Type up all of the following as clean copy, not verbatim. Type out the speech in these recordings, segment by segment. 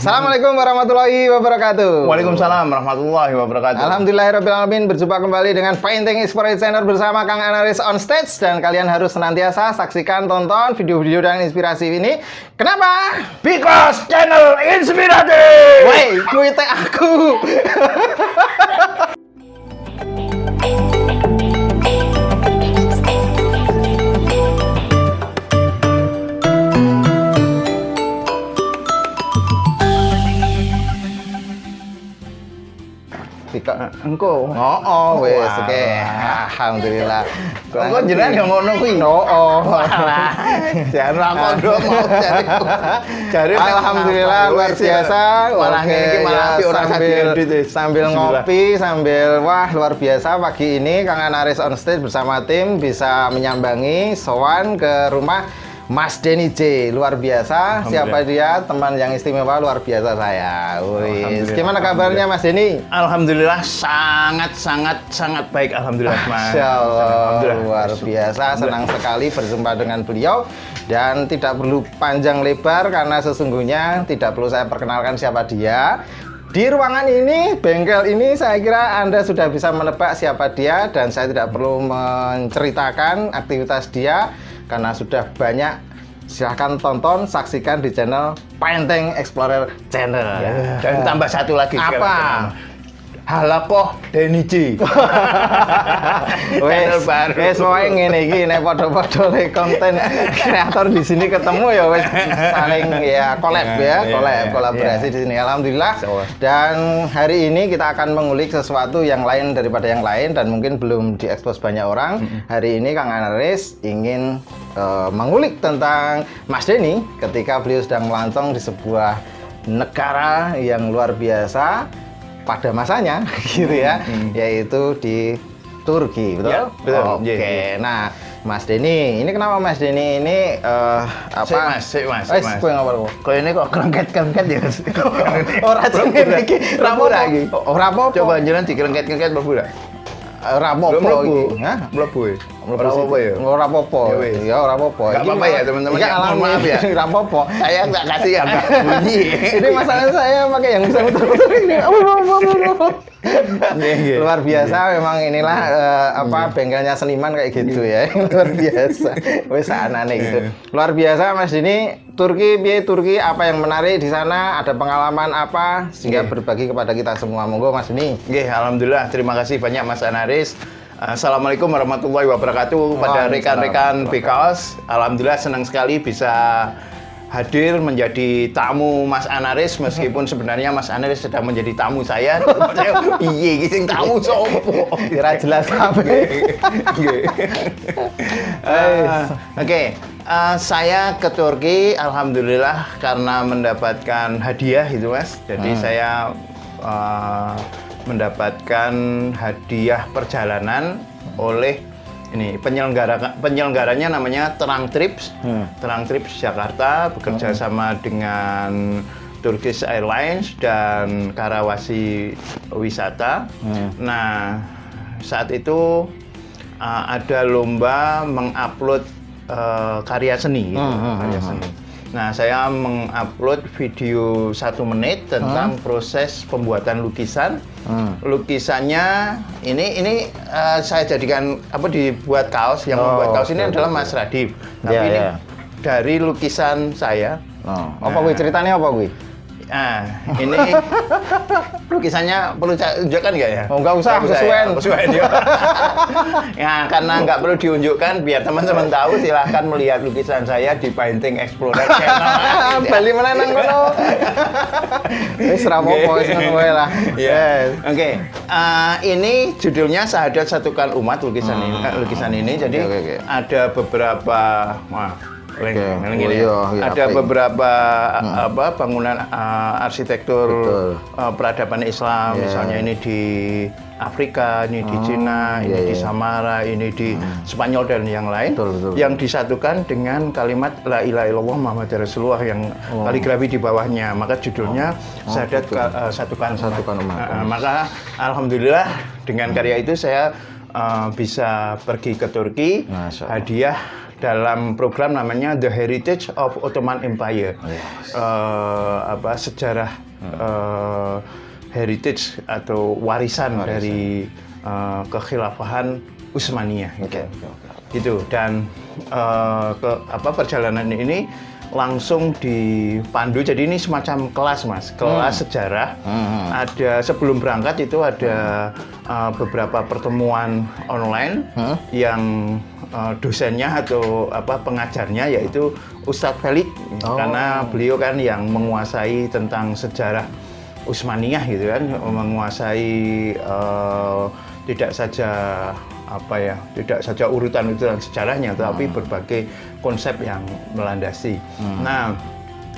Assalamualaikum warahmatullahi wabarakatuh. Waalaikumsalam warahmatullahi wabarakatuh. Alhamdulillahirrahmanirrahim. Berjumpa kembali dengan Painting Explorer Channel bersama Kang Anaris on stage. Dan kalian harus senantiasa saksikan, tonton video-video dan inspirasi ini. Kenapa? Because channel inspiratif. Woi, kuite aku. Engko. Wes oke. Alhamdulillah. Engko jenengan yo ngono kuwi. Jangan lakon dong mau cari. Alhamdulillah luar biasa. Malah ngene malah orang sambil ngopi, sambil wah luar biasa pagi ini Kang Anaris on stage bersama tim bisa menyambangi sowan ke rumah Mas Denny J, luar biasa. Siapa dia? Teman yang istimewa, luar biasa saya. Wih, gimana kabarnya Mas Denny? Alhamdulillah sangat baik. Alhamdulillah Mas. Masya Allah, luar biasa. Senang sekali berjumpa dengan beliau. Dan tidak perlu panjang lebar karena sesungguhnya tidak perlu saya perkenalkan siapa dia. Di ruangan ini, bengkel ini, saya kira Anda sudah bisa menebak siapa dia. Dan saya tidak perlu menceritakan aktivitas dia karena sudah banyak. Silahkan tonton, saksikan di channel Painting Explorer Channel. Ya. Dan tambah satu lagi. Apa? Halapoh Denny J. Channel baru. Wes wae ngene iki nek padha-padha konten kreator di sini ketemu ya wes saling ya kolaborasi di sini. Alhamdulillah. Dan hari ini kita akan mengulik sesuatu yang lain daripada yang lain dan mungkin belum diekspos banyak orang. Hari ini Kang Anaris ingin mengulik tentang Mas Denny ketika beliau sedang melancong di sebuah negara yang luar biasa pada masanya gitu ya, yaitu di Turki, betul? Ya, betul. Oke. Nah, Mas Denny, ini kenapa Mas Denny ini apa? Mas. Kowe ngapa? Kok ini kok kerengket-kerengket ya? Ora jenenge iki, ora apa-apa. Coba jenengan dikerengket-kerengket mlebu ora? Ora apa-apa iki. Hah? Mlebu. Ora apa-apa ya? Ora apa-apa. Ya ora apa-apa. Enggak apa-apa ya, teman-teman. Ya maaf ya. Ora apa-apa. Saya enggak kasih agak bunyi. Ini masalah saya pakai yang bisa muter-muter ini. Luar biasa memang inilah bengkelnya seniman kayak gitu ya. Luar biasa. Wis anane gitu. Luar biasa Mas Denny. Turki, Turki apa yang menarik di sana? Ada pengalaman apa sehingga berbagi kepada kita semua? Monggo Mas Denny. Nggih, alhamdulillah. Terima kasih banyak Mas Anaris. Assalamualaikum warahmatullahi wabarakatuh pada rekan-rekan BKOS. Alhamdulillah senang sekali bisa hadir menjadi tamu Mas Anaris meskipun sebenarnya Mas Anaris sedang menjadi tamu saya. Piye iki sing tamu sopo? Kira jelas kabeh. Oke. Saya ke Turki alhamdulillah karena mendapatkan hadiah itu Mas. Jadi saya mendapatkan hadiah perjalanan oleh ini penyelenggaranya namanya Terang Trips. Terang Trips Jakarta bekerja sama dengan Turkish Airlines dan Karawasi Wisata. Nah, saat itu ada lomba mengupload karya seni. Karya seni. Nah, saya mengupload video 1 menit tentang proses pembuatan lukisan. Lukisannya ini saya jadikan dibuat kaos. Yang membuat kaos ini adalah Mas Radif. Tapi ini dari lukisan saya. Apa kuwi ceritanya apa kuwi? Nah, ini lukisannya perlu saya tunjukkan nggak ya? Oh, nggak usah, kesuwen ya. Ya, karena nggak perlu diunjukkan, biar teman-teman tahu, silahkan melihat lukisan saya di Painting Explorer Channel. Bali menenang kono. Wis ra apa-apa, wis ngono wae lah. Oke. Ini judulnya Sahadat Satukan Umat lukisan ini. Jadi ada beberapa ada beberapa bangunan arsitektur peradaban Islam, misalnya ini di Afrika, ini di Cina, ini di Samara, ini di Spanyol dan yang lain, yang disatukan dengan kalimat La ilaha illallah Muhammad Rasulullah yang kaligrafi di bawahnya. Maka judulnya Sahadat Satukan Umat. Maka alhamdulillah dengan karya itu saya bisa pergi ke Turki, hadiah dalam program namanya The Heritage of Ottoman Empire. Sejarah heritage atau warisan dari kekhilafahan Utsmaniyah gitu. Dan perjalanan ini langsung dipandu, jadi ini semacam kelas Mas, kelas sejarah. Ada sebelum berangkat itu ada beberapa pertemuan online yang dosennya atau pengajarnya yaitu Ustadz Felix, karena beliau kan yang menguasai tentang sejarah Utsmaniyah gitu kan, menguasai tidak saja urutan sejarahnya, tapi berbagai konsep yang melandasi. Nah,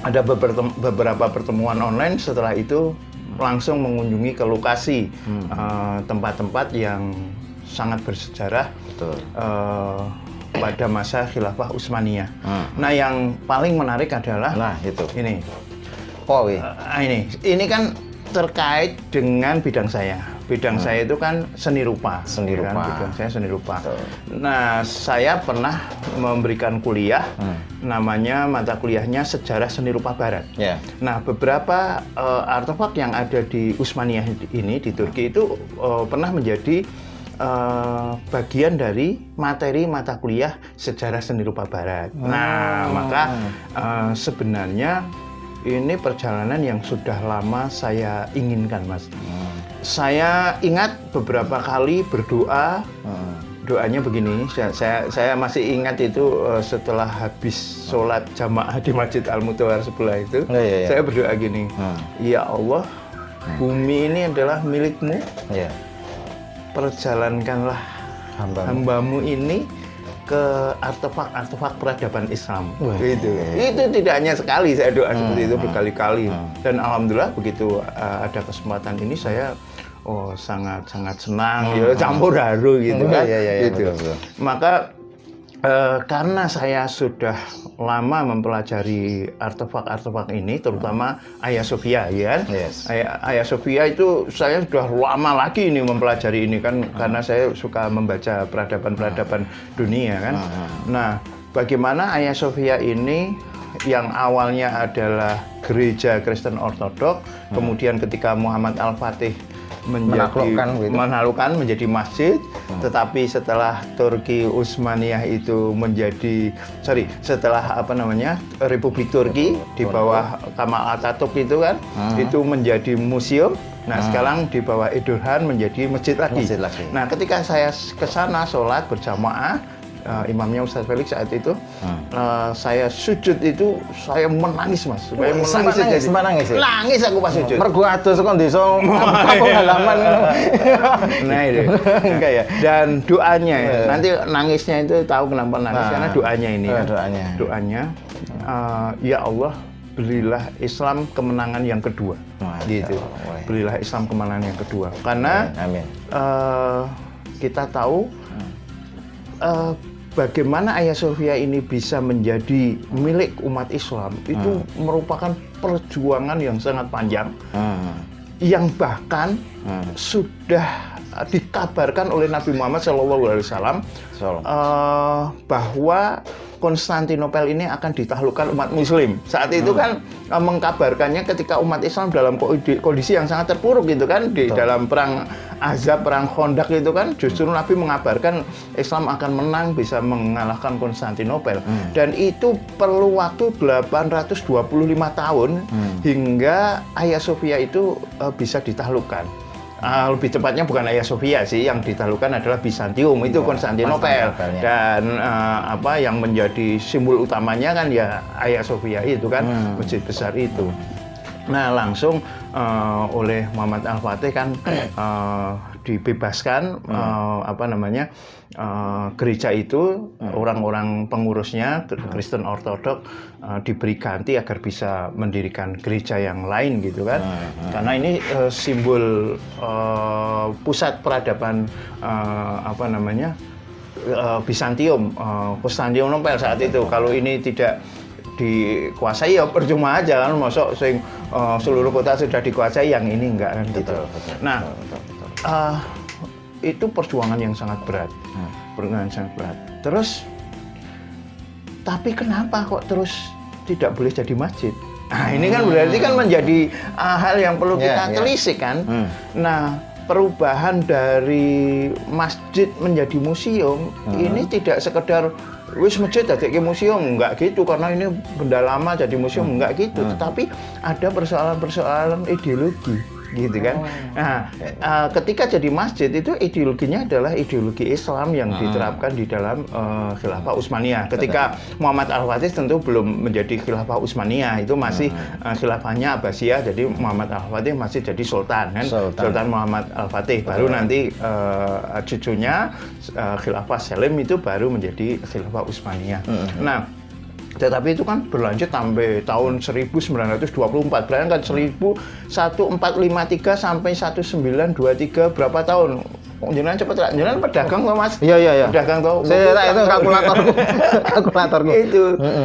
ada beberapa pertemuan online. Setelah itu langsung mengunjungi ke lokasi tempat-tempat yang sangat bersejarah pada masa Khilafah Utsmaniyah. Nah, yang paling menarik adalah ini. Ini kan terkait dengan bidang saya. Bidang saya itu kan seni rupa. Bidang saya seni rupa. Nah, saya pernah memberikan kuliah, namanya mata kuliahnya Sejarah Seni Rupa Barat. Nah, beberapa artefak yang ada di Utsmaniyah ini di Turki itu pernah menjadi bagian dari materi mata kuliah Sejarah Seni Rupa Barat. Nah, maka sebenarnya ini perjalanan yang sudah lama saya inginkan, Mas. Saya ingat beberapa kali berdoa, doanya begini, saya masih ingat itu setelah habis sholat jamaah di Masjid Al-Mutawar sebelah itu, saya berdoa gini, ya Allah, bumi ini adalah milik-Mu, perjalankanlah hambamu ini ke artefak-artefak peradaban Islam. Itu tidak hanya sekali saya doa seperti itu, berkali-kali. Dan alhamdulillah begitu ada kesempatan ini saya sangat senang, campur haru gitu kan. Betul. Maka karena saya sudah lama mempelajari artefak-artefak ini, terutama Hagia Sophia, ya kan? Hagia Sophia itu saya sudah lama lagi ini mempelajari ini kan, karena saya suka membaca peradaban-peradaban dunia kan. Nah, bagaimana Hagia Sophia ini yang awalnya adalah gereja Kristen Ortodok, kemudian ketika Muhammad Al-Fatih menaklukkan menjadi masjid, tetapi setelah Turki Utsmaniyah itu setelah Republik Turki di bawah Kemal Atatürk itu kan, itu menjadi museum. Nah, sekarang di bawah Erdogan menjadi masjid lagi. Nah, ketika saya ke sana sholat berjamaah, imamnya Ustadz Felix saat itu, saya sujud itu, saya menangis Mas. Nangis aku pas sujud. Mergo adoh saka desa kampung halaman. Nah itu. Enggak ya. Dan doanya, nanti nangisnya itu tahu kenapa nangis, karena doanya ini. Doanya, ya Allah, berilah Islam kemenangan yang kedua. Gitu. Berilah Islam kemenangan yang kedua. Karena kita tahu bagaimana Hagia Sophia ini bisa menjadi milik umat Islam itu merupakan perjuangan yang sangat panjang, yang bahkan sudah dikabarkan oleh Nabi Muhammad SAW bahwa Konstantinopel ini akan ditaklukkan umat Muslim. Saat itu kan mengkabarkannya ketika umat Islam dalam kondisi yang sangat terpuruk gitu kan, di dalam perang Ahzab, perang Khandaq itu kan, justru Nabi mengabarkan Islam akan menang, bisa mengalahkan Konstantinopel. Dan itu perlu waktu 825 tahun hingga Hagia Sophia itu bisa ditaklukkan. Lebih tepatnya bukan Hagia Sophia sih, yang ditaklukkan adalah Bizantium, itu Konstantinopel. Dan yang menjadi simbol utamanya kan ya Hagia Sophia itu kan, masjid besar itu. Nah, langsung oleh Muhammad Al-Fatih kan dibebaskan gereja itu, orang-orang pengurusnya Kristen Ortodok diberi ganti agar bisa mendirikan gereja yang lain gitu kan. Karena ini simbol pusat peradaban Bizantium, Konstantinopel saat itu. Kalau ini tidak dikuasai ya percuma aja kan, masuk seluruh kota sudah dikuasai, yang ini enggak kan gitu. Nah, itu perjuangan yang sangat berat. Terus Tapi kenapa kok terus tidak boleh jadi masjid? Nah, ini kan berarti kan menjadi hal yang perlu kita telisik kan. Nah, perubahan dari masjid menjadi museum ini tidak sekedar wis masjid jadi museum, enggak gitu, karena ini benda lama jadi museum, enggak gitu, tetapi ada persoalan-persoalan ideologi gitu kan. Nah, ketika jadi masjid itu ideologinya adalah ideologi Islam yang diterapkan di dalam Khilafah Utsmaniyah. Ketika Muhammad Al-Fatih tentu belum menjadi Khilafah Utsmaniyah, itu masih khilafahnya Abbasiyah, jadi Muhammad Al-Fatih masih jadi sultan kan, Sultan Muhammad Al-Fatih. Baru nanti cucunya Khilafah Salim itu baru menjadi Khilafah Utsmaniyah. Nah, tetapi itu kan berlanjut sampai tahun 1924. Bayangkan 1453 sampai 1923 berapa tahun? Jenengan cepet lah, jenengan pedagang toh Mas? Iya. Pedagang toh. Saya itu kalkulatorku.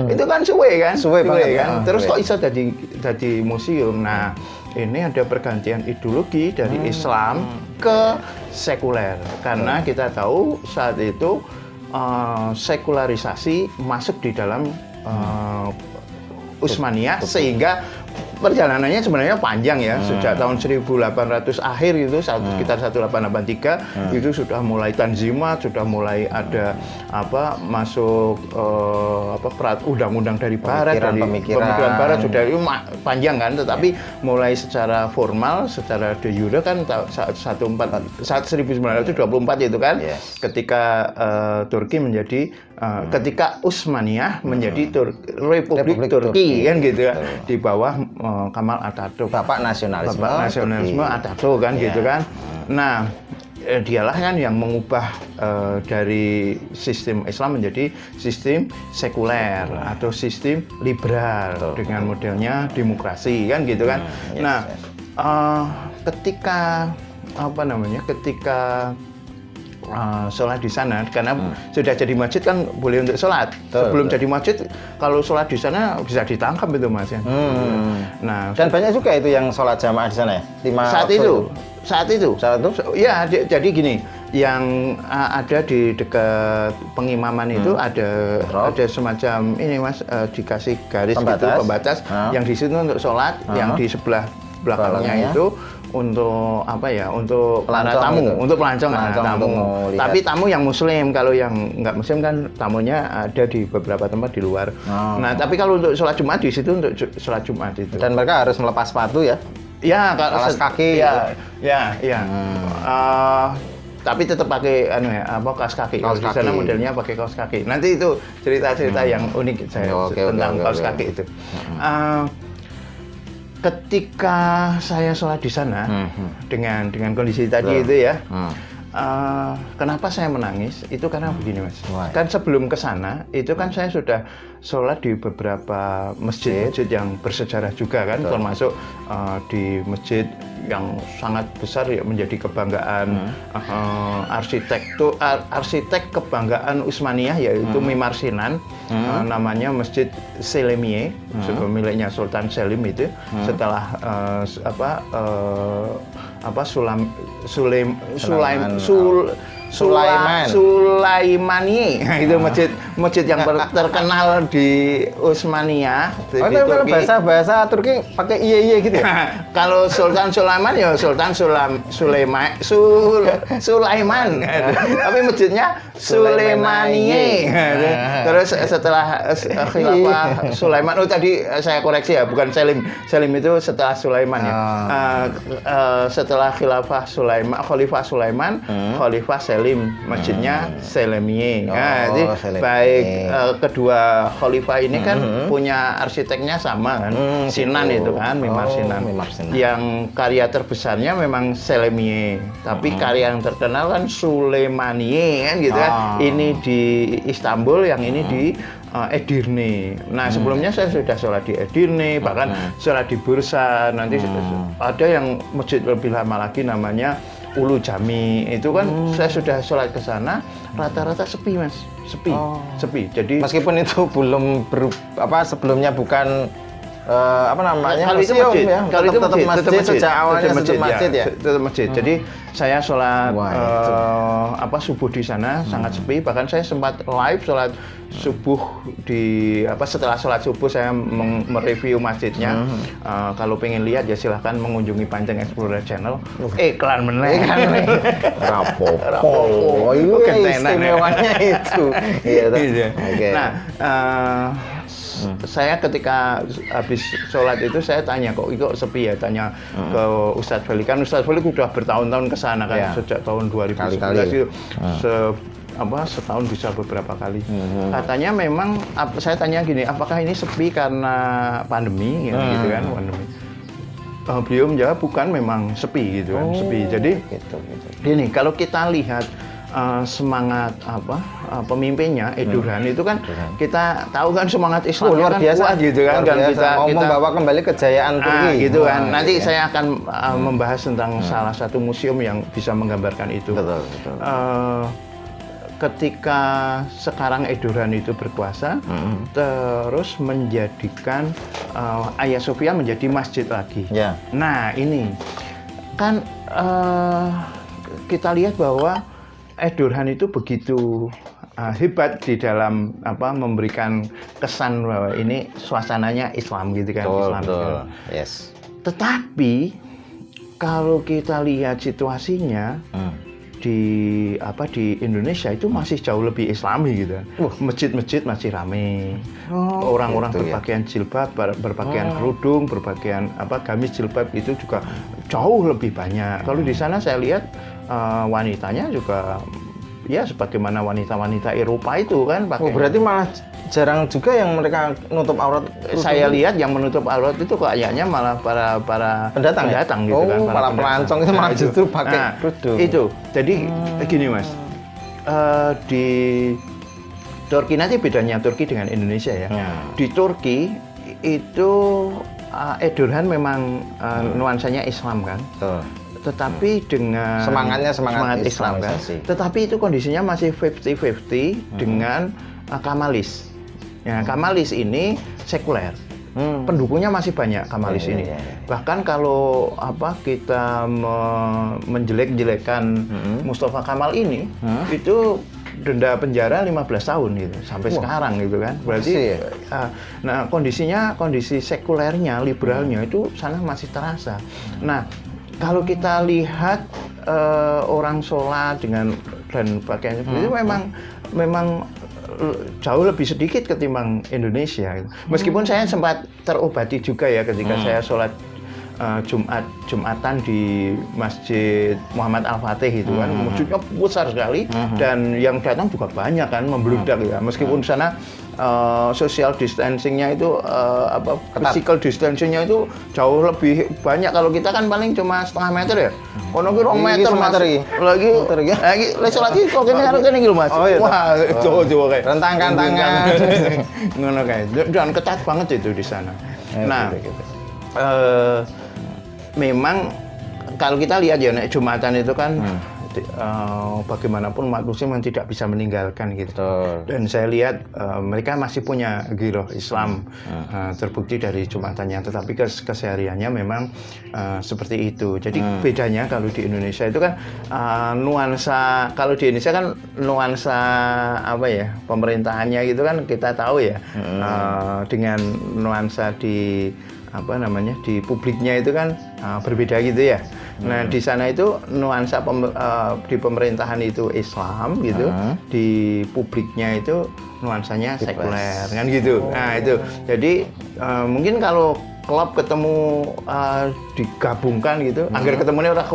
Itu kan suwe kan? Suwe banget kan. Terus kok bisa jadi museum. Nah, ini ada pergantian ideologi dari Islam ke sekuler. Karena kita tahu saat itu sekularisasi masuk di dalam Utsmaniyah, sehingga perjalanannya sebenarnya panjang ya. Sejak tahun 1800 akhir itu sekitar 1883 itu sudah mulai tanzimat, sudah mulai ada masuk undang-undang dari barat, dari pemikiran barat, sudah itu panjang kan. Tetapi mulai secara formal, secara de jure kan saat 1924 itu kan, ketika Turki menjadi ketika Utsmaniyah menjadi Republik Turki kan gitu ya, di bawah Kemal Atatürk, Bapak nasionalisme Atatürk kan gitu kan. Nah, dialah kan yang mengubah dari sistem Islam menjadi sistem sekuler atau sistem liberal dengan modelnya demokrasi kan gitu kan. Nah, ketika sholat di sana, karena sudah jadi masjid kan boleh untuk sholat. Sebelum jadi masjid, kalau sholat di sana bisa ditangkap itu Mas ya. Nah, dan banyak juga itu yang sholat jamaah di sana ya. Saat itu. Ya, jadi gini, yang ada di dekat pengimaman itu ada semacam ini Mas, dikasih garis pembatas yang di situ untuk sholat, yang di sebelah belakangnya itu untuk untuk para tamu, untuk pelancong tamu. Tapi tamu yang muslim, kalau yang nggak muslim kan tamunya ada di beberapa tempat di luar. Nah, tapi kalau untuk sholat Jumat di situ untuk sholat Jumat itu. Dan mereka harus melepas sepatu ya? Ya, alas kaki. Ya. Tapi tetap pakai kaos kaki. Kalau di sana modelnya pakai kaos kaki. Nanti itu cerita-cerita yang unik tentang kaos kaki itu. Ketika saya sholat di sana dengan kondisi tadi itu ya, kenapa saya menangis? Itu karena begini Mas. Kan sebelum ke sana itu kan saya sudah sholat di beberapa masjid yang bersejarah juga kan, termasuk di masjid yang sangat besar ya, menjadi kebanggaan arsitek kebanggaan Utsmaniyah, yaitu Mimar Sinan, namanya Masjid Selimiye, miliknya Sultan Selim itu. Setelah Sulaimani itu masjid yang terkenal di Utsmaniyah. Kalau bahasa Turki pakai iye gitu ya? Kalau Sultan Sulaiman ya Sultan Sulaiman. Tapi masjidnya Sulaimaniye. Terus setelah Khilafah Sulaiman, tadi saya koreksi ya, bukan Selim. Selim itu setelah Sulaiman ya. Setelah Khilafah Sulaiman, Khalifah Sulaiman, Khalifah Selim, masjidnya Selimiye. Jadi baik kedua khalifah ini kan punya arsiteknya sama kan, Sinan itu kan, Mimar Sinan. Yang karya terbesarnya memang Selimiye, tapi karya yang terkenal kan Sulaimaniye kan gitu kan. Ini di Istanbul, yang ini di Edirne. Nah, sebelumnya saya sudah sholat di Edirne, bahkan sholat di Bursa. Nanti ada yang masjid lebih lama lagi namanya Ulu Jami. Itu kan saya sudah sholat ke sana, rata-rata sepi Mas, sepi. Jadi meskipun itu belum sebelumnya bukan apa namanya? Kalau itu museum masjid, ya. kalau itu tetap masjid, sejak awalnya tetap masjid ya. Tetap masjid. Jadi saya sholat Wah, subuh di sana sangat sepi. Bahkan saya sempat live sholat subuh di setelah sholat subuh saya mereview masjidnya. Kalau pengen lihat ya silahkan mengunjungi Panjang Explorer Channel. Iklan meneh. Rapopo. Oh, itu istimewanya itu. Iya. Oke. Nah, saya ketika habis sholat itu saya tanya kok sepi ya, tanya ke Ustadz Feli, kan Ustadz Feli udah bertahun-tahun ke sana kan, sejak tahun 2011 itu setahun bisa beberapa kali. Katanya memang saya tanya gini, apakah ini sepi karena pandemi gitu kan, pandemi. Beliau menjawab bukan, memang sepi gitu kan, sepi. Jadi gini, kalau kita lihat semangat pemimpinnya Edurhan itu kan kita tahu kan semangat Islam luar biasa kuat gitu kan, kita membawa kembali kejayaan Turki gitu kan. Nanti saya akan membahas tentang salah satu museum yang bisa menggambarkan itu. Betul. Ketika sekarang Edurhan itu berkuasa, terus menjadikan Hagia Sophia menjadi masjid lagi. Ya. Nah ini kan kita lihat bahwa Edurhan itu begitu hebat di dalam memberikan kesan bahwa ini suasananya Islam gitu kan. Islam. Yes. Tetapi kalau kita lihat situasinya di Indonesia itu masih jauh lebih Islami gitu. Masjid-masjid masih ramai. Orang-orang berpakaian jilbab, berpakaian kerudung, berpakaian gamis jilbab itu juga jauh lebih banyak. Kalau di sana saya lihat wanitanya juga ya sebagaimana wanita-wanita Eropa itu kan pakai. Berarti malah jarang juga yang mereka nutup aurat. Saya lihat yang menutup aurat itu kayaknya malah para pendatang gitu kan. Para pelancong itu malah justru pakai kerudung. Itu. Jadi gini Mas. Di Turki, nanti bedanya Turki dengan Indonesia ya. Di Turki itu Edurhan memang nuansanya Islam kan. Tetapi dengan semangat Islam kan. Tetapi itu kondisinya masih 50-50 dengan Kamalis. Ya, Kamalis ini sekuler. Pendukungnya masih banyak Kamalis ini. Bahkan kalau kita menjelek-jelekan Mustafa Kamal ini, itu denda penjara 15 tahun gitu sampai sekarang gitu kan. Berarti kondisi sekulernya, liberalnya itu sana masih terasa. Nah, kalau kita lihat orang sholat dan pakaian seperti itu memang jauh lebih sedikit ketimbang Indonesia. Meskipun saya sempat terobati juga ya ketika saya sholat Jumatan di Masjid Muhammad Al-Fatih itu kan, masjidnya besar sekali dan yang datang juga banyak kan, membludak ya. Meskipun sana social distancing-nya itu physical distancing-nya itu jauh lebih banyak. Kalau kita kan paling cuma setengah meter ya. Ono ki 2 meter Mas. Lagi sholat iki kok kene harus kene iki lho Mas. Wah, coba kayak rentangkan tangan. Ngono kae. Dan ketat banget itu di sana. Nah, memang kalau kita lihat ya Jumatan itu kan bagaimanapun umat muslim yang tidak bisa meninggalkan gitu. Dan saya lihat mereka masih punya giroh Islam terbukti dari Jumatannya, tetapi kesehariannya memang seperti itu. Jadi bedanya kalau di Indonesia itu kan nuansa, kalau di Indonesia kan nuansa pemerintahannya gitu kan kita tahu ya, dengan nuansa di di publiknya itu kan berbeda gitu ya. Nah di sana itu nuansa di pemerintahan itu Islam gitu, di publiknya itu nuansanya sekuler kan gitu. Nah itu jadi mungkin kalau klub ketemu digabungkan gitu, agar ketemunya udah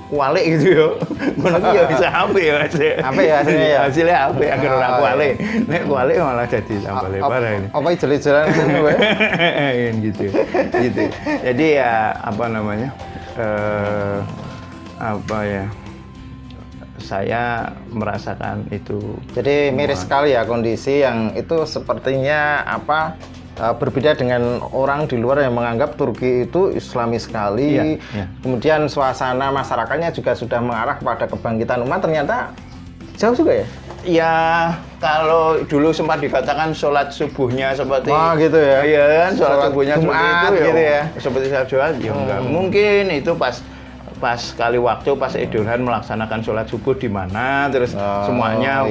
kualik gitu ya. Ngono ki ya bisa apik ya Mas. Apik ya hasilnya ya. Hasilnya apik agar ora kualik. Nek kualik malah jadi tambah lebar ini. Apa jeli-jelan ngono wae. Gitu. Jadi ya saya merasakan itu. Jadi miris sekali ya kondisi yang itu sepertinya berbeda dengan orang di luar yang menganggap Turki itu Islami sekali. Kemudian suasana masyarakatnya juga sudah mengarah kepada kebangkitan umat, ternyata Jauh juga ya? Ya, kalau dulu sempat dikatakan sholat subuhnya seperti gitu ya? Iya kan, sholat subuhnya Jumat seperti itu gitu ya? seperti sholat Jumat, ya enggak. Mungkin itu pas kali waktu pas Idul Adha melaksanakan sholat subuh di mana, terus semuanya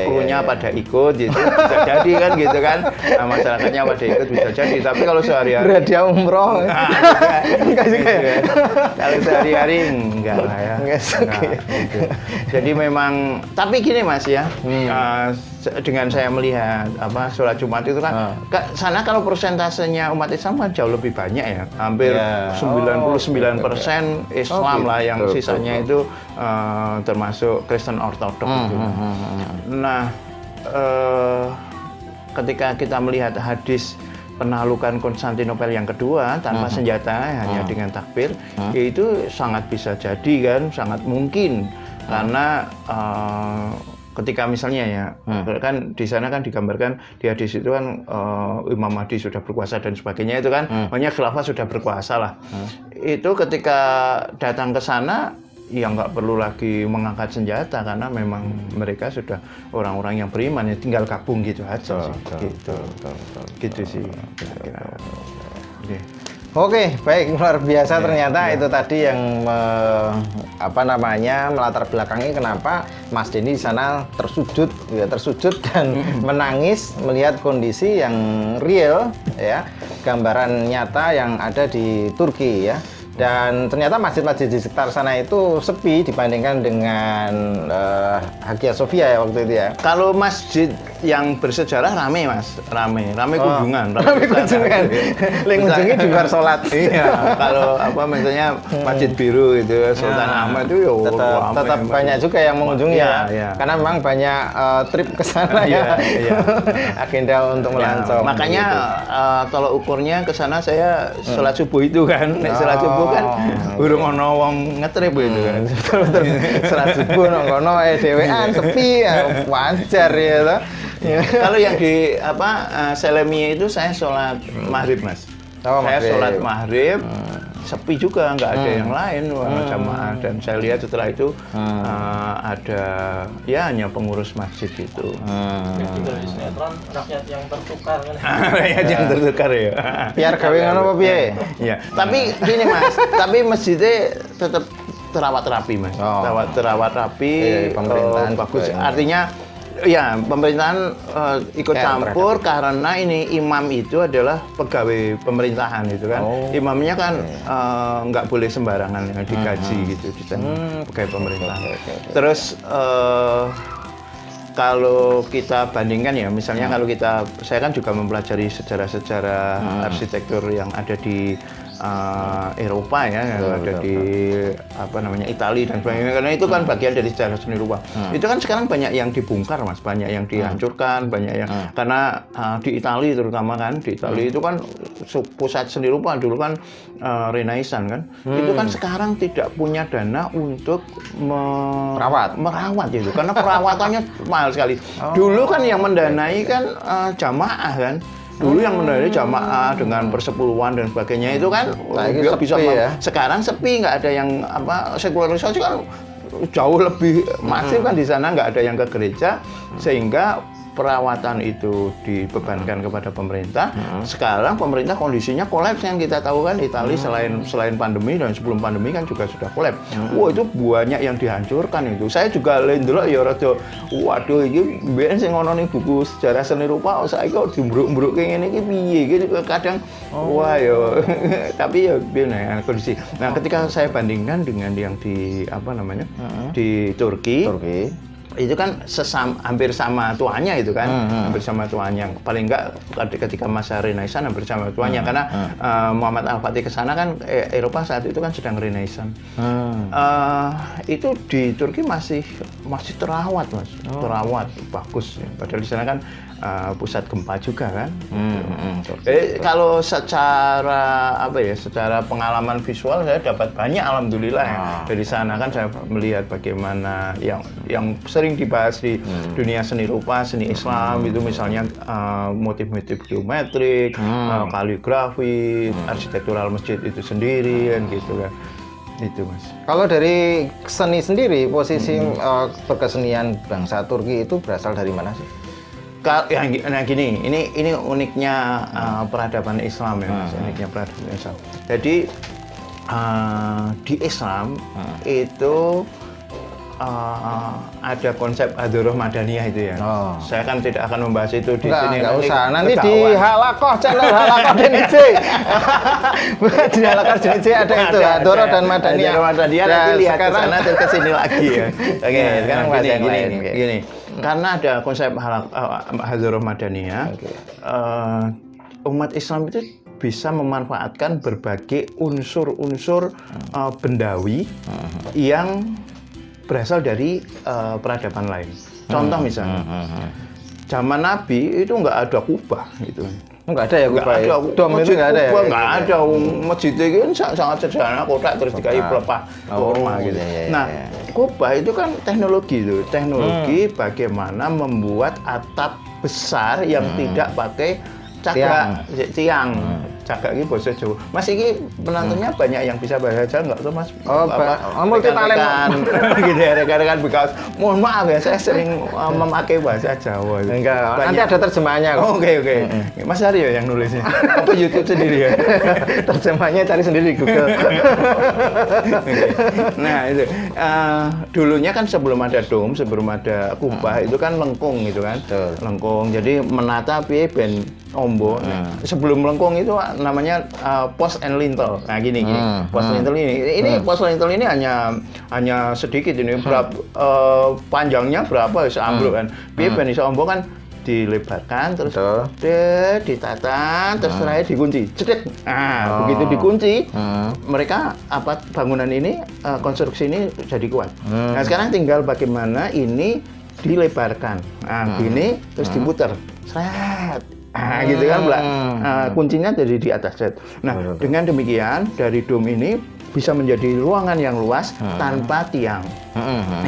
krunya pada ikut, gitu bisa jadi kan gitu kan, nah, masyarakatnya pada ikut bisa jadi. Tapi kalau sehari-hari Berhadiah umroh. enggak juga ya. Kalau sehari-hari enggak lah ya. Gitu. Jadi memang, tapi gini Mas ya, dengan saya melihat sholat Jumat itu kan sana kalau persentasenya umat Islam kan jauh lebih banyak ya, hampir 99% Islam lah, yang sisanya itu termasuk Kristen Ortodok itu. Nah, ketika kita melihat hadis penaklukan Konstantinopel yang kedua tanpa senjata, hanya dengan takbir, itu sangat bisa jadi kan, sangat mungkin karena ketika misalnya ya, kan di sana kan digambarkan di hadis itu kan Imam Mahdi sudah berkuasa dan sebagainya itu kan, banyak khilafah sudah berkuasa lah. Itu ketika datang ke sana, ya nggak perlu lagi mengangkat senjata karena memang mereka sudah orang-orang yang beriman, ya tinggal gabung gitu aja sih. Gitu sih. Oke, baik, luar biasa ternyata itu tadi yang melatar belakangi kenapa Mas Denny di sana tersujud dan menangis melihat kondisi yang real ya, gambaran nyata yang ada di Turki ya. Dan ternyata masjid-masjid di sekitar sana itu sepi dibandingkan dengan Hagia Sophia ya waktu itu ya. Kalau masjid yang bersejarah rame Mas, rame kunjungan. Link kunjungi di luar sholat. Iya, kalau misalnya Masjid Biru itu Sultan Ahmad itu ya tetap banyak juga yang mengunjungi ya. Karena memang banyak trip ke sana ya. Agenda untuk melancong. Makanya tolok ukurnya ke sana saya sholat subuh itu kan. Sholat subuh kan burung ono wong ngetrip gitu kan. Betul. Sholat subuh nang kono dhewean sepi ya, wajar ya toh. Kalau yang di Selemi itu saya sholat maghrib Mas. Saya sholat maghrib, sepi juga, nggak ada yang lain jamaah, dan saya lihat setelah itu ada ya hanya pengurus masjid itu. Tinggal di sinetron rakyat yang tertukar kan. Rakyat yang tertukar ya. Biar gawe ngono apa piye? Iya. Tapi gini Mas, tapi masjidnya tetap terawat rapi Mas. Terawat rapi, pemerintahan bagus. juga, Artinya ya pemerintahan ikut campur karena ini imam itu adalah pegawai pemerintahan itu kan. Imamnya kan nggak boleh sembarangan yang digaji gitu di sana, pegawai pemerintahan. Terus kalau kita bandingkan ya, misalnya kalau saya kan juga mempelajari sejarah-sejarah arsitektur yang ada di Eropa ya, yang ada di Italia dan sebagainya, karena itu kan bagian dari sejarah seni rupa. Itu kan sekarang banyak yang dibongkar Mas, banyak yang dihancurkan, banyak yang karena di Italia terutama kan, di Italia itu kan pusat seni rupa dulu kan Renaissance kan. Itu kan sekarang tidak punya dana untuk merawat itu, karena perawatannya mahal sekali. Dulu kan yang mendanai kan jamaah kan. Dulu yang mendanai jamaah dengan persepuluhan dan sebagainya itu kan bisa ya. Sekarang sepi, nggak ada yang sekularisasi kan jauh lebih masif kan di sana, nggak ada yang ke gereja, sehingga perawatan itu dibebankan kepada pemerintah. Sekarang pemerintah kondisinya kolaps, yang kita tahu kan Italia selain pandemi dan sebelum pandemi kan juga sudah kolaps. Wah, itu banyak yang dihancurkan itu. Saya juga ndelok ya rada waduh iki mbiyen sing ngono ning buku sejarah seni rupa saiki kok dimbruk-mbruk kayak ngene iki piye gitu kadang wah yo tapi ya piye kondisi. Nah, ketika saya bandingkan dengan yang di di Turki itu kan hampir sama tuanya itu kan, hampir sama tuanya. Paling enggak ketika masa Renaissance hampir sama tuanya, karena Muhammad Al-Fatih ke sana kan Eropa saat itu kan sedang Renaissance. Itu di Turki masih terawat Mas, terawat bagus. Padahal di sana kan pusat gempa juga kan. Kalau secara secara pengalaman visual saya dapat banyak alhamdulillah ya. Dari sana kan saya melihat bagaimana yang sering dibahas di dunia seni rupa, seni Islam itu misalnya motif-motif geometrik, kaligrafi, arsitektural masjid itu sendiri kan gitu kan. Itu Mas. Kalau dari seni sendiri, posisi perkesenian bangsa Turki itu berasal dari mana sih? Nah gini, ini uniknya peradaban Islam ya Mas, uniknya peradaban Islam. Jadi di Islam itu ada konsep Hadroh Madaniyah itu ya. Saya kan tidak akan membahas itu di sini. Enggak usah. Nanti di Halakoh, channel Halakoh DNC. Di Halakoh DNC ada itu, Hadroh dan Madaniyah. Hadroh Madaniyah nanti lihat ke sana terus ke sini lagi ya. Oke, sekarang gini. Karena ada konsep Hadroh Madaniyah, umat Islam itu bisa memanfaatkan berbagai unsur-unsur bendawi yang berasal dari peradaban lain. Contoh misalnya, zaman Nabi itu nggak ada kubah gitu. Nggak ada ya kubah? Nggak ada. Dom itu nggak ada ya? Nggak ada. Masjid itu kan sangat sederhana, kotak terus dikai pelepah kurma gitu. Nah, kubah itu kan teknologi itu. Teknologi bagaimana membuat atap besar yang tidak pakai tiang. Cagak ini bahasa Jawa. Mas ini penontonnya banyak yang bisa bahasa Jawa nggak tuh Mas? Multi talent. Gitu ya, rekan-rekan bekas. Mohon maaf ya, saya sering memakai bahasa Jawa. Enggak, nanti ada terjemahannya kok. Oke. Mas Aryo yang nulisnya. Apa YouTube sendiri ya? Terjemahannya cari sendiri di Google. Nah itu, dulunya kan sebelum ada dom, sebelum ada kubah itu kan lengkung gitu kan. Lengkung, jadi menata piye ben ombo. Sebelum lengkung itu namanya post and lintel. Nah gini. Post lintel ini post lintel ini hanya sedikit ini panjangnya berapa bisa ambruk kan. Piye ben iso ombo kan dilebarkan terus ditata terus terakhir dikunci. Cedet. Nah, begitu dikunci mereka bangunan ini konstruksi ini jadi kuat. Nah, sekarang tinggal bagaimana ini dilebarkan. Nah, gini terus diputer. Sret. Nah, gitu kan, Mbak. Kuncinya jadi di atas set. Nah, dengan demikian dari dom ini bisa menjadi ruangan yang luas tanpa tiang.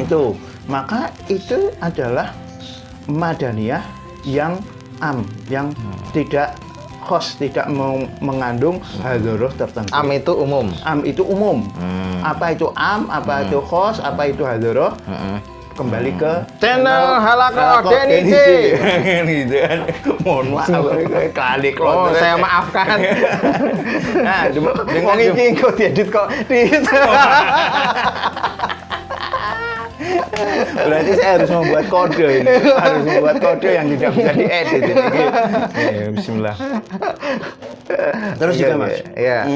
Itu. Maka itu adalah Madaniyah yang yang tidak khos, tidak mengandung hadroh tertentu. Am itu umum. Am itu umum. Apa itu am, apa itu khos, apa itu hadroh? Kembali ke channel Halakoh DNC. Gitu kan. Mohon maaf kali saya maafkan. Nah, dengan ini kok diedit kok. Berarti saya harus membuat kode ini. Harus membuat kode yang tidak bisa diedit ini. Bismillah. Terus juga Mas. Iya.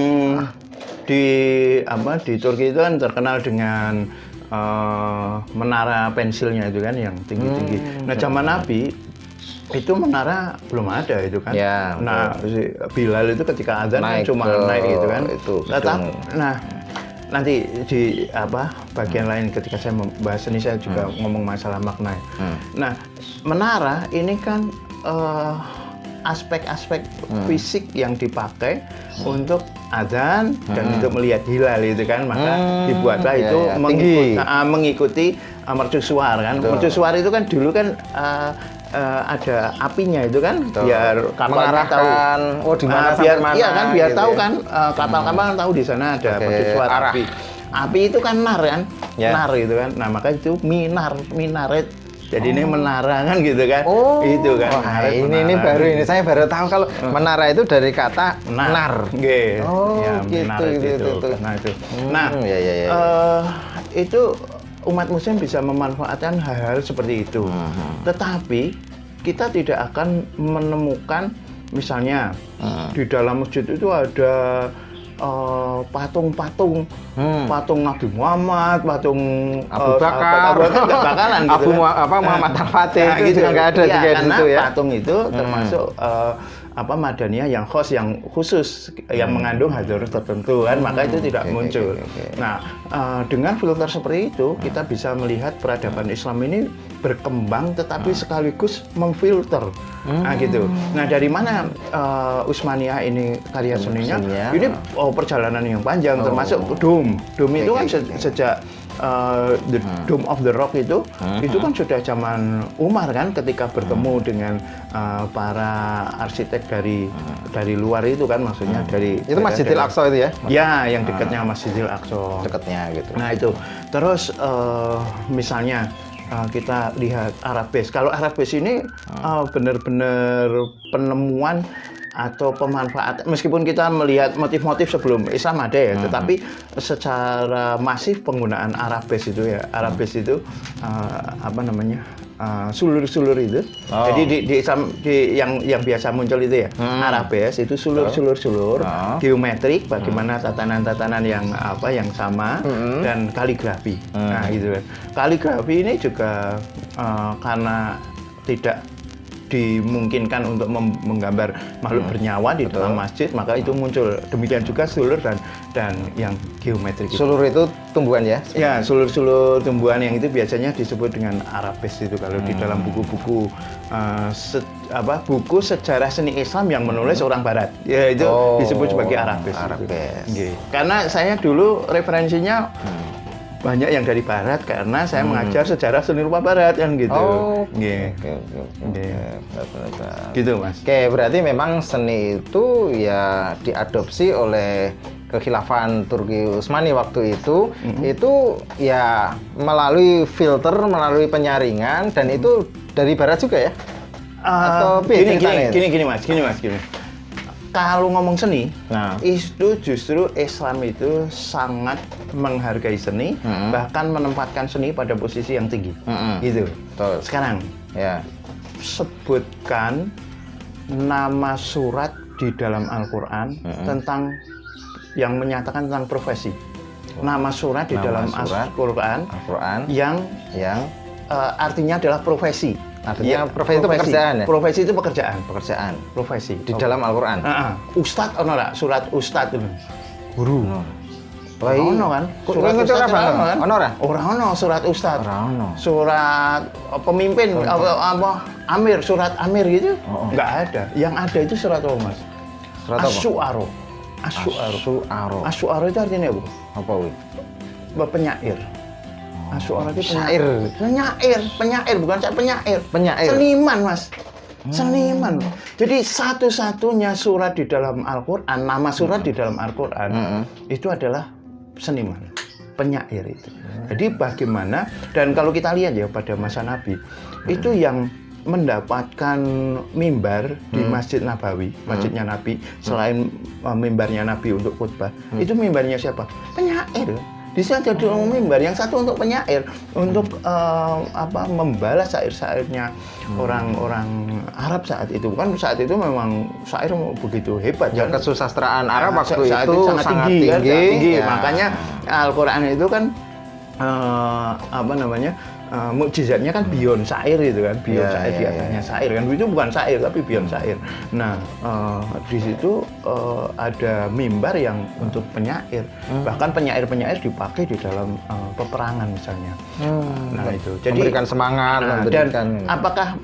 Di Turki itu kan terkenal dengan menara pensilnya itu kan yang tinggi-tinggi. Nah, zaman Nabi itu menara belum ada itu kan. Ya, nah, si Bilal itu ketika azan kan cuma naik gitu kan. Nah, nanti di bagian lain ketika saya membahas ini saya juga ngomong masalah makna. Nah, menara ini kan aspek-aspek fisik yang dipakai untuk azan dan untuk melihat hilal itu kan, maka dibuatlah itu mengikuti mercusuar kan. Mercusuar itu kan dulu kan ada apinya itu kan. Betul. Biar kapalnya tahu di mana biar mana, iya kan biar gitu tahu ya. kan kapal-kapal tahu di sana ada mercusuar api. Api itu kan nar kan, nar gitu kan. Nah, maka itu minaret. Jadi ini menara kan gitu kan. Itu kan. Ini baru ini saya baru tahu kalau menara itu dari kata nar. Gitu. Ya, gitu. Nah, itu. Nah, itu umat muslim bisa memanfaatkan hal-hal seperti itu. Tetapi kita tidak akan menemukan misalnya di dalam masjid itu ada patung Nabi Muhammad, patung Abu Bakar, nggak bakalan gitu. Muhammad Al-Fatih nah, itu gitu. nggak ada juga di situ ya. Patung itu termasuk Madaniyah yang khusus yang mengandung hadroh tertentu kan, maka itu tidak muncul. Nah, dengan filter seperti itu kita bisa melihat peradaban Islam ini berkembang tetapi sekaligus memfilter. Nah, gitu. Nah, dari mana Utsmaniyah ini karya seninya? Ini perjalanan yang panjang termasuk dom. Dom itu kan sejak The Dome of the Rock itu kan sudah zaman Umar kan, ketika bertemu dengan para arsitek dari luar itu kan, maksudnya dari Itu Masjidil Aqsa itu ya? Ya, yang dekatnya Masjidil Aqsa. Dekatnya gitu. Nah itu, terus misalnya kita lihat Arabes. Kalau Arabes ini benar-benar penemuan atau pemanfaatan, meskipun kita melihat motif-motif sebelum Islam ada ya, tetapi secara masif penggunaan Arabes itu ya, Arabes itu sulur-sulur itu. Jadi di Islam yang biasa muncul itu ya, Arabes itu sulur-sulur geometrik, bagaimana tatanan-tatanan yang sama, dan kaligrafi. Nah gitu kan. Kaligrafi ini juga karena tidak dimungkinkan untuk menggambar makhluk bernyawa di dalam masjid, maka itu muncul. Demikian juga sulur dan yang geometrik. Sulur itu tumbuhan ya? Ya, sulur-sulur tumbuhan yang itu biasanya disebut dengan Arabes itu kalau di dalam buku-buku buku sejarah seni Islam yang menulis orang Barat. Ya itu disebut sebagai Arabes. Karena saya dulu referensinya banyak yang dari Barat karena saya mengajar sejarah seni rupa Barat kan gitu. Oke. Gitu Mas. Oke, berarti memang seni itu ya diadopsi oleh kekhilafan Turki Utsmani waktu itu ya melalui filter, melalui penyaringan, dan itu dari Barat juga ya? Atau gini Mas. Kalau ngomong seni, itu justru Islam itu sangat menghargai seni, bahkan menempatkan seni pada posisi yang tinggi. Gitu. Betul. Sekarang, ya, sebutkan nama surat di dalam Al-Quran tentang yang menyatakan tentang profesi. Nama surat di dalam Al-Quran yang artinya adalah profesi. Artinya profesi itu pekerjaan ya? Profesi itu pekerjaan. Profesi. Di dalam Al-Quran? Ustadz ono nggak? Surat Ustadz itu. Guru. Ono kan? Surat Ustadz kan? Ono ora? Ono surat Ustadz. Ono. Surat pemimpin, Amir, surat Amir gitu. Nggak ada. Yang ada itu surat apa Mas? Surat apa? Asy'aro. Asy'aro itu artinya apa? Apa wih? Penyair. Asy'aro itu penyair, bukan penyair. Seniman, Mas. Seniman. Jadi satu-satunya surat di dalam Al-Qur'an, nama surat di dalam Al-Qur'an itu adalah seniman, penyair itu. Jadi bagaimana, dan kalau kita lihat ya pada masa Nabi, itu yang mendapatkan mimbar di Masjid Nabawi, masjidnya Nabi, selain mimbarnya Nabi untuk khutbah, itu mimbarnya siapa? Penyair. Di sini ada dua mimbar, yang satu untuk penyair, untuk membalas syair-syairnya orang-orang Arab saat itu. Kan saat itu memang syair begitu hebat. Ya, kesusastraan Arab waktu itu sangat tinggi. Ya. Makanya Al-Quran itu kan mukjizatnya kan beyond syair itu kan, beyond syair di atasnya syair kan, itu bukan syair tapi beyond syair. Nah di situ ada mimbar yang untuk penyair, bahkan penyair-penyair dipakai di dalam peperangan misalnya. Nah itu jadi memberikan semangat, dan apakah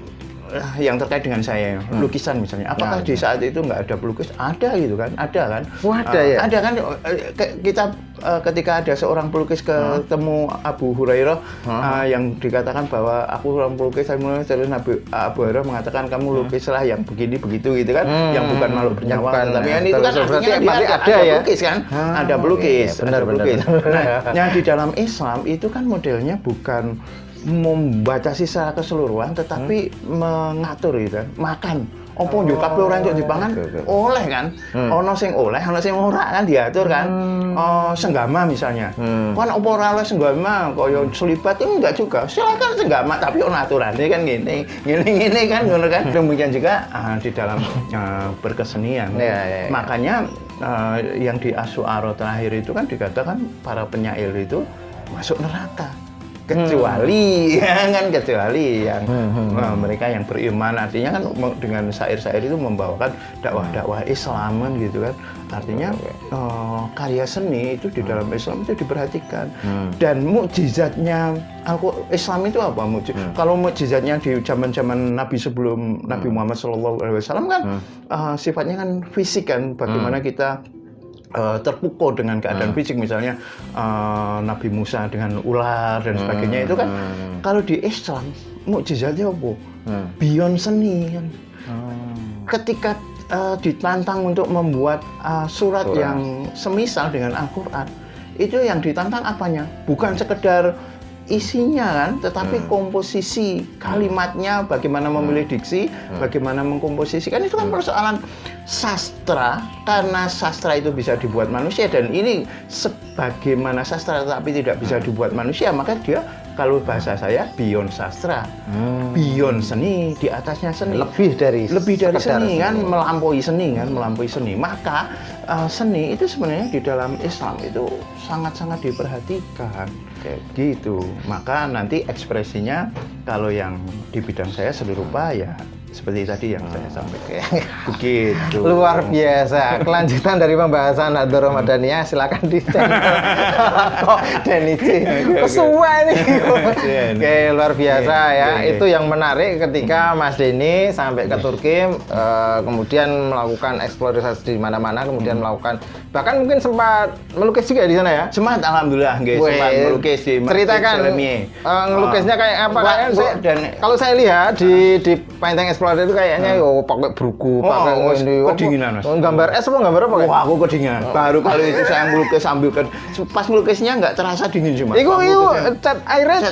yang terkait dengan saya, lukisan misalnya, apakah di saat itu nggak ada pelukis? Ada gitu kan, ada kan? Ada ya? Ada kan, kita ketika ada seorang pelukis ketemu Abu Hurairah yang dikatakan bahwa aku seorang pelukis, terus Abu Hurairah mengatakan kamu lukislah yang begini begitu gitu kan, yang bukan makhluk bernyawa, tapi kan itu kan artinya dia ada pelukis kan, ada pelukis, ada pelukis. Nah, yang di dalam Islam itu kan modelnya bukan membatasi secara keseluruhan, tetapi mengatur gitu kan. Makan opo yo kabeh ora entuk dipangan oleh kan, ono sing oleh ono sing ora kan, diatur kan. Senggama misalnya, kan opo ora oleh senggama kaya selibat itu enggak juga, silakan senggama tapi ono aturannya kan, gini kan, ngono kan. Demikian juga di dalam berkesenian. Makanya yang di Asy'aro terakhir itu kan dikatakan para penyair itu masuk neraka. Kecuali yang mereka yang beriman, artinya kan dengan syair-syair itu membawakan dakwah-dakwah Islam kan gitu kan, artinya karya seni itu di dalam Islam itu diperhatikan. Dan mukjizatnya Islam itu apa? Kalau mukjizatnya di zaman-zaman Nabi sebelum Nabi Muhammad SAW kan sifatnya kan fisik kan, bagaimana kita terpukul dengan keadaan fisik, misalnya Nabi Musa dengan ular dan sebagainya, itu kan kalau di Islam mukjizatnya apa? Beyond seni kan. Ketika ditantang untuk membuat surat yang semisal dengan Al-Quran, itu yang ditantang apanya? Bukan sekedar isinya kan, tetapi komposisi kalimatnya, bagaimana memilih diksi, bagaimana mengkomposisikan, itu kan persoalan sastra. Karena sastra itu bisa dibuat manusia, dan ini sebagaimana sastra tetapi tidak bisa dibuat manusia, maka dia, kalau bahasa saya, beyond sastra, beyond seni, di atasnya seni, lebih dari seni kan, melampaui seni. Maka seni itu sebenarnya di dalam Islam itu sangat-sangat diperhatikan. Gitu. Maka nanti ekspresinya kalau yang di bidang saya seni rupa ya seperti tadi yang saya sampaikan. Begitu. Luar biasa. Kelanjutan dari pembahasan Hadroh Madaniyah silakan di channel kok Denici. Kesuwen nih. Oke, luar biasa ya. Itu yang menarik ketika Mas Denny sampai ke Turki, kemudian melakukan eksplorasi di mana-mana, kemudian melakukan, bahkan mungkin sempat melukis juga di sana ya. Sempat, alhamdulillah, nggih, sempat melukis di Masjid ceritakan ngelukisnya kayak apa? Kalau saya lihat di painting eksplorasi itu kayaknya yo pakai buku, pakai ini kedinginan, Mas. Gambar es apa gambar apa? Wah, aku kedinginan. Baru kali itu saya melukis sambil pas melukisnya nggak terasa dingin cuma. Iku cat airnya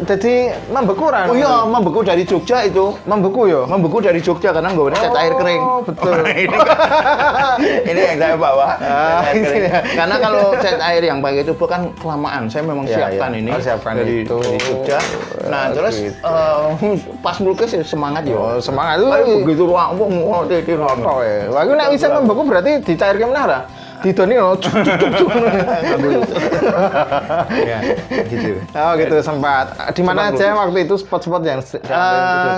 jadi membeku kan? Oh iya, membeku dari Jogja itu. Membeku ya? Membeku dari Jogja karena nggak ada cat air kering. Betul. Ini yang saya bawa. Karena kalau cat air yang pakai itu bukan kelamaan. Saya memang siapkan ini dari Jogja. Nah, terus pas melukis semangat ya. Semangat itu begitu ruang mau titir. Wah, itu nek bisa membeku berarti dicairke menara. Didoni ya, gitu. Oh gitu, sempat. Di mana aja waktu itu spot-spot yang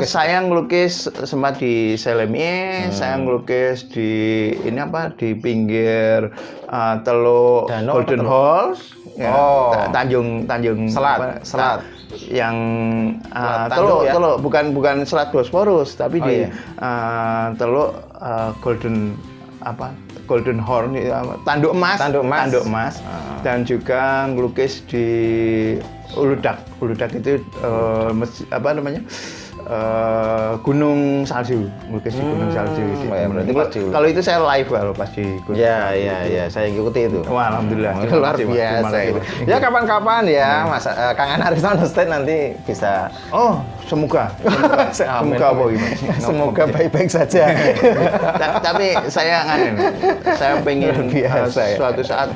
saya ngelukis sempat di Selemie, saya ngelukis di ini apa, di pinggir Teluk Golden Horse, ya, Tanjung Selat. Yang Tanduk, Teluk bukan Selat Bosporus, tapi di Teluk Golden Horn, Tanduk Emas. Dan juga ngelukis di Uludag itu apa namanya, gunung salju, ngelukis di gunung salju. Kalau itu saya live kalau pas di gunung. Ya, saya ikuti itu. Wah, alhamdulillah. Luar biasa itu. Ya kapan-kapan ya, Mas Kang Anar State nanti bisa. Oh, semoga apa gimana? Semoga baik-baik saja. Tapi saya pengen suatu saat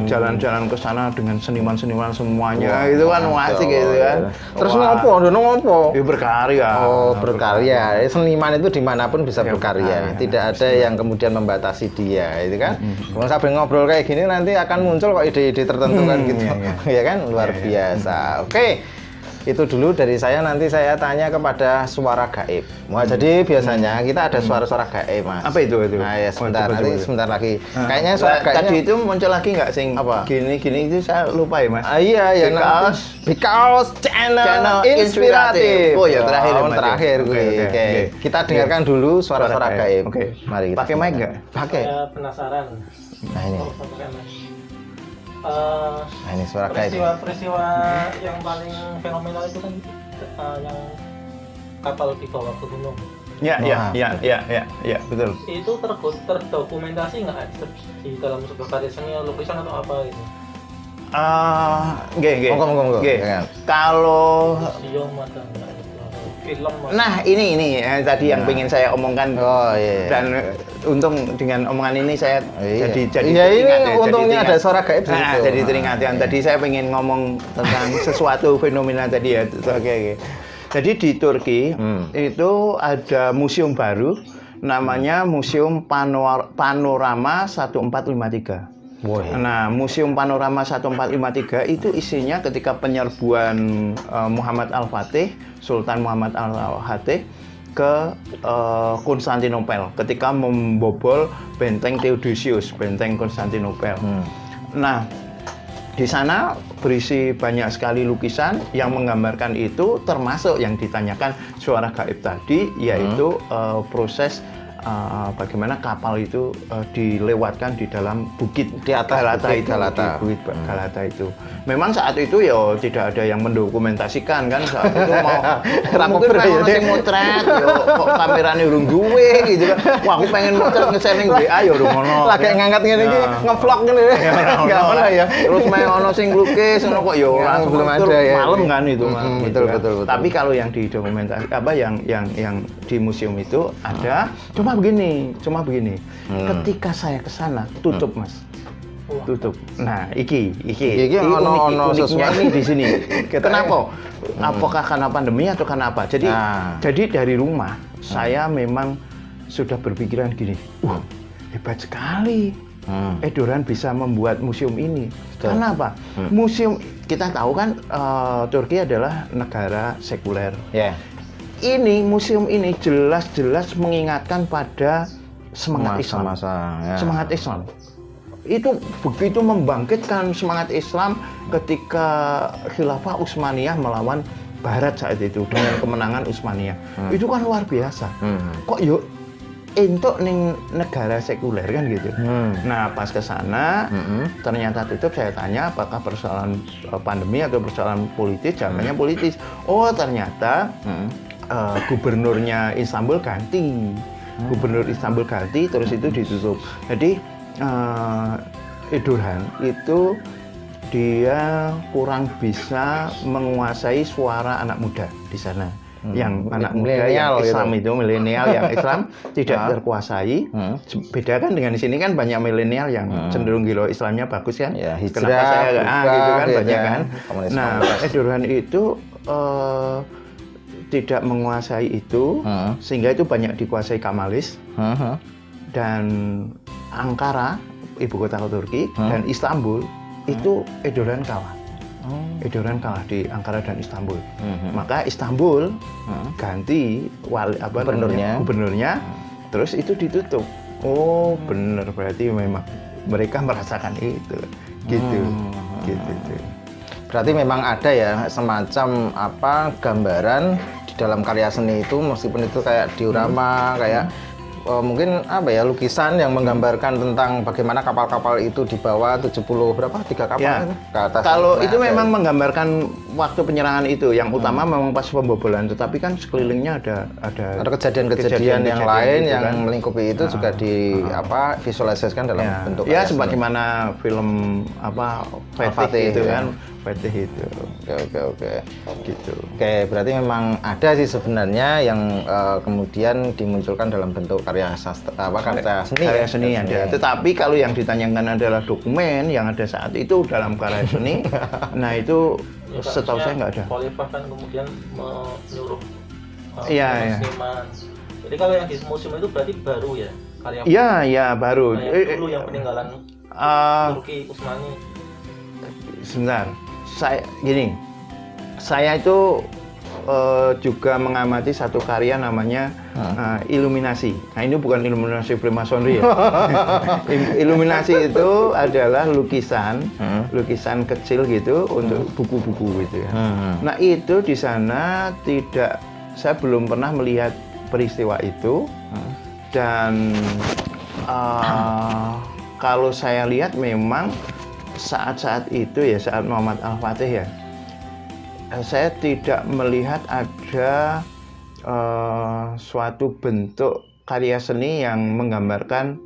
jalan-jalan ke sana dengan seniman-seniman semuanya. Itu kan asik gitu kan. Terus ngopo? Ya berkarya. Oh, berkarya. Seniman itu dimanapun bisa berkarya. Tidak ada yang kemudian membatasi dia, itu kan. Kalau sambil ngobrol kayak gini nanti akan muncul kok ide-ide tertentu kan gitu. Ya kan, luar biasa. Oke. Itu dulu dari saya, nanti saya tanya kepada suara gaib. Wah, jadi biasanya kita ada suara-suara gaib, Mas. Apa itu? Nah, ya sebentar lagi. Kayaknya suara gaibnya tadi itu muncul lagi nggak sing apa? Gini itu saya lupa ya, Mas. Iya, ya because channel inspiratif. Oh ya, terakhir gue. Oke. Kita dengarkan dulu suara-suara gaib. Oke. Mari kita. Pakai mic nggak? Pakai. Saya penasaran. Nah, ini. Nah, ini suara gaib. Peristiwa yang paling fenomenal itu kan yang kapal dibawa ke gunung. Ya, betul. Itu terdokumentasi nggak di dalam sebuah karya seni, lukisan atau apa itu? Monggo. Kalau museum ada nggak? Film. Nah, ini tadi yang pengen saya omongkan. Oh iya. Dan untung dengan omongan ini saya jadi ya, ini teringat, untungnya ada suara gaib di situ. Jadi teringat yang tadi saya pengen ngomong tentang sesuatu fenomena tadi ya. Oke. Jadi di Turki itu ada museum baru namanya Museum Panorama 1453. Nah, Museum Panorama 1453 itu isinya ketika penyerbuan Muhammad Al-Fatih, Sultan Muhammad Al-Fatih ke Konstantinopel ketika membobol benteng Theodosius, benteng Konstantinopel. Nah, di sana berisi banyak sekali lukisan yang menggambarkan itu, termasuk yang ditanyakan suara gaib tadi, yaitu proses bagaimana kapal itu dilewatkan di dalam bukit Di atas Galata bukit itu, Galata. di bukit Galata itu. Memang saat itu ya tidak ada yang mendokumentasikan kan saat itu mungkin Rapober ya, pengen sing motret yo kok kamerane urung duwe gitu kan. Wah, aku pengen motret nge-share ning WA ya urung ono. Lagi ngangkat ngene iki Nah. ngevlog ngene. Enggak ono ya. Terus main ono sing lukis ngono kok ya Ya, langsung belum tur ada ya. malam kan itu mah. Mm-mm, gitu betul, kan. betul. Tapi kalau yang di dokumentasi apa yang di museum itu ada cuma begini. Ketika saya ke sana tutup, Mas. Tutup. Nah, iki ono uniknya sesuatu. ini di sini. Kenapa? Apakah karena pandemi atau karena apa? Jadi Nah. jadi dari rumah saya memang sudah berpikiran gini. Hebat sekali. Edoran bisa membuat museum ini. Betul. Karena apa? Museum kita tahu kan Turki adalah negara sekuler. Ya. Ini museum ini jelas-jelas mengingatkan pada semangat Islam. Ya. Semangat Islam. Itu begitu membangkitkan semangat Islam ketika Khilafah Utsmaniyah melawan Barat saat itu dengan kemenangan Utsmaniyah. Itu kan luar biasa. Kok yuk entuk ning negara sekuler kan gitu. Nah, pas ke sana ternyata tutup. Saya tanya apakah persoalan pandemi atau persoalan politis, jawabannya politis. Oh, ternyata gubernurnya Istanbul ganti. Gubernur Istanbul ganti terus itu ditutup. Jadi Erdogan itu dia kurang bisa menguasai suara anak muda di sana. Yang anak muda yang Islam itu milenial yang Islam tidak terkuasai. Beda kan dengan di sini kan banyak milenial yang cenderung gila Islamnya bagus kan. Ya, Kenapa hijrah, saya gitu kan ya, banyak kan. komunis. Nah, Erdogan itu tidak menguasai itu sehingga itu banyak dikuasai Kemalis. Dan Ankara, ibu kota Turki, dan Istanbul itu Erdogan kalah. Erdogan kalah di Ankara dan Istanbul. Maka Istanbul ganti gubernurnya, terus itu ditutup. Oh, benar, berarti memang mereka merasakan itu, gitu. Berarti memang ada ya semacam gambaran di dalam karya seni itu, meskipun itu kayak diorama, kayak mungkin lukisan yang menggambarkan tentang bagaimana kapal-kapal itu dibawa 3 kapal Ya. ke atas. Kalau itu memang menggambarkan waktu penyerangan itu, yang utama memang pas pembobolan, tetapi kan sekelilingnya ada kejadian-kejadian yang lain gitu yang kan. melingkupi itu juga visualisasikan dalam bentuk ya karya seni. sebagaimana film Fatih Fatih itu ya. kan, Fatih itu. Oke. Gitu. Oke, berarti memang ada sih sebenarnya yang kemudian dimunculkan dalam bentuk karya seni. Karya seni ada. Tetapi kalau yang ditanyakan adalah dokumen yang ada saat itu dalam karya seni, nah itu setahu saya nggak ada. Khalifah kan kemudian menyuruh Iya. seniman. Jadi kalau yang di museum itu berarti baru ya karya. Iya, baru. Yang dulu yang peninggalan Turki Utsmani. Sebentar, saya itu juga mengamati satu karya namanya Iluminasi. Nah, ini bukan iluminasi Freemasonry ya. Iluminasi itu adalah lukisan kecil gitu untuk buku-buku gitu ya. Nah, itu di sana saya belum pernah melihat peristiwa itu, dan kalau saya lihat memang saat-saat itu ya, saat Muhammad Al-Fatih ya, saya tidak melihat ada suatu bentuk karya seni yang menggambarkan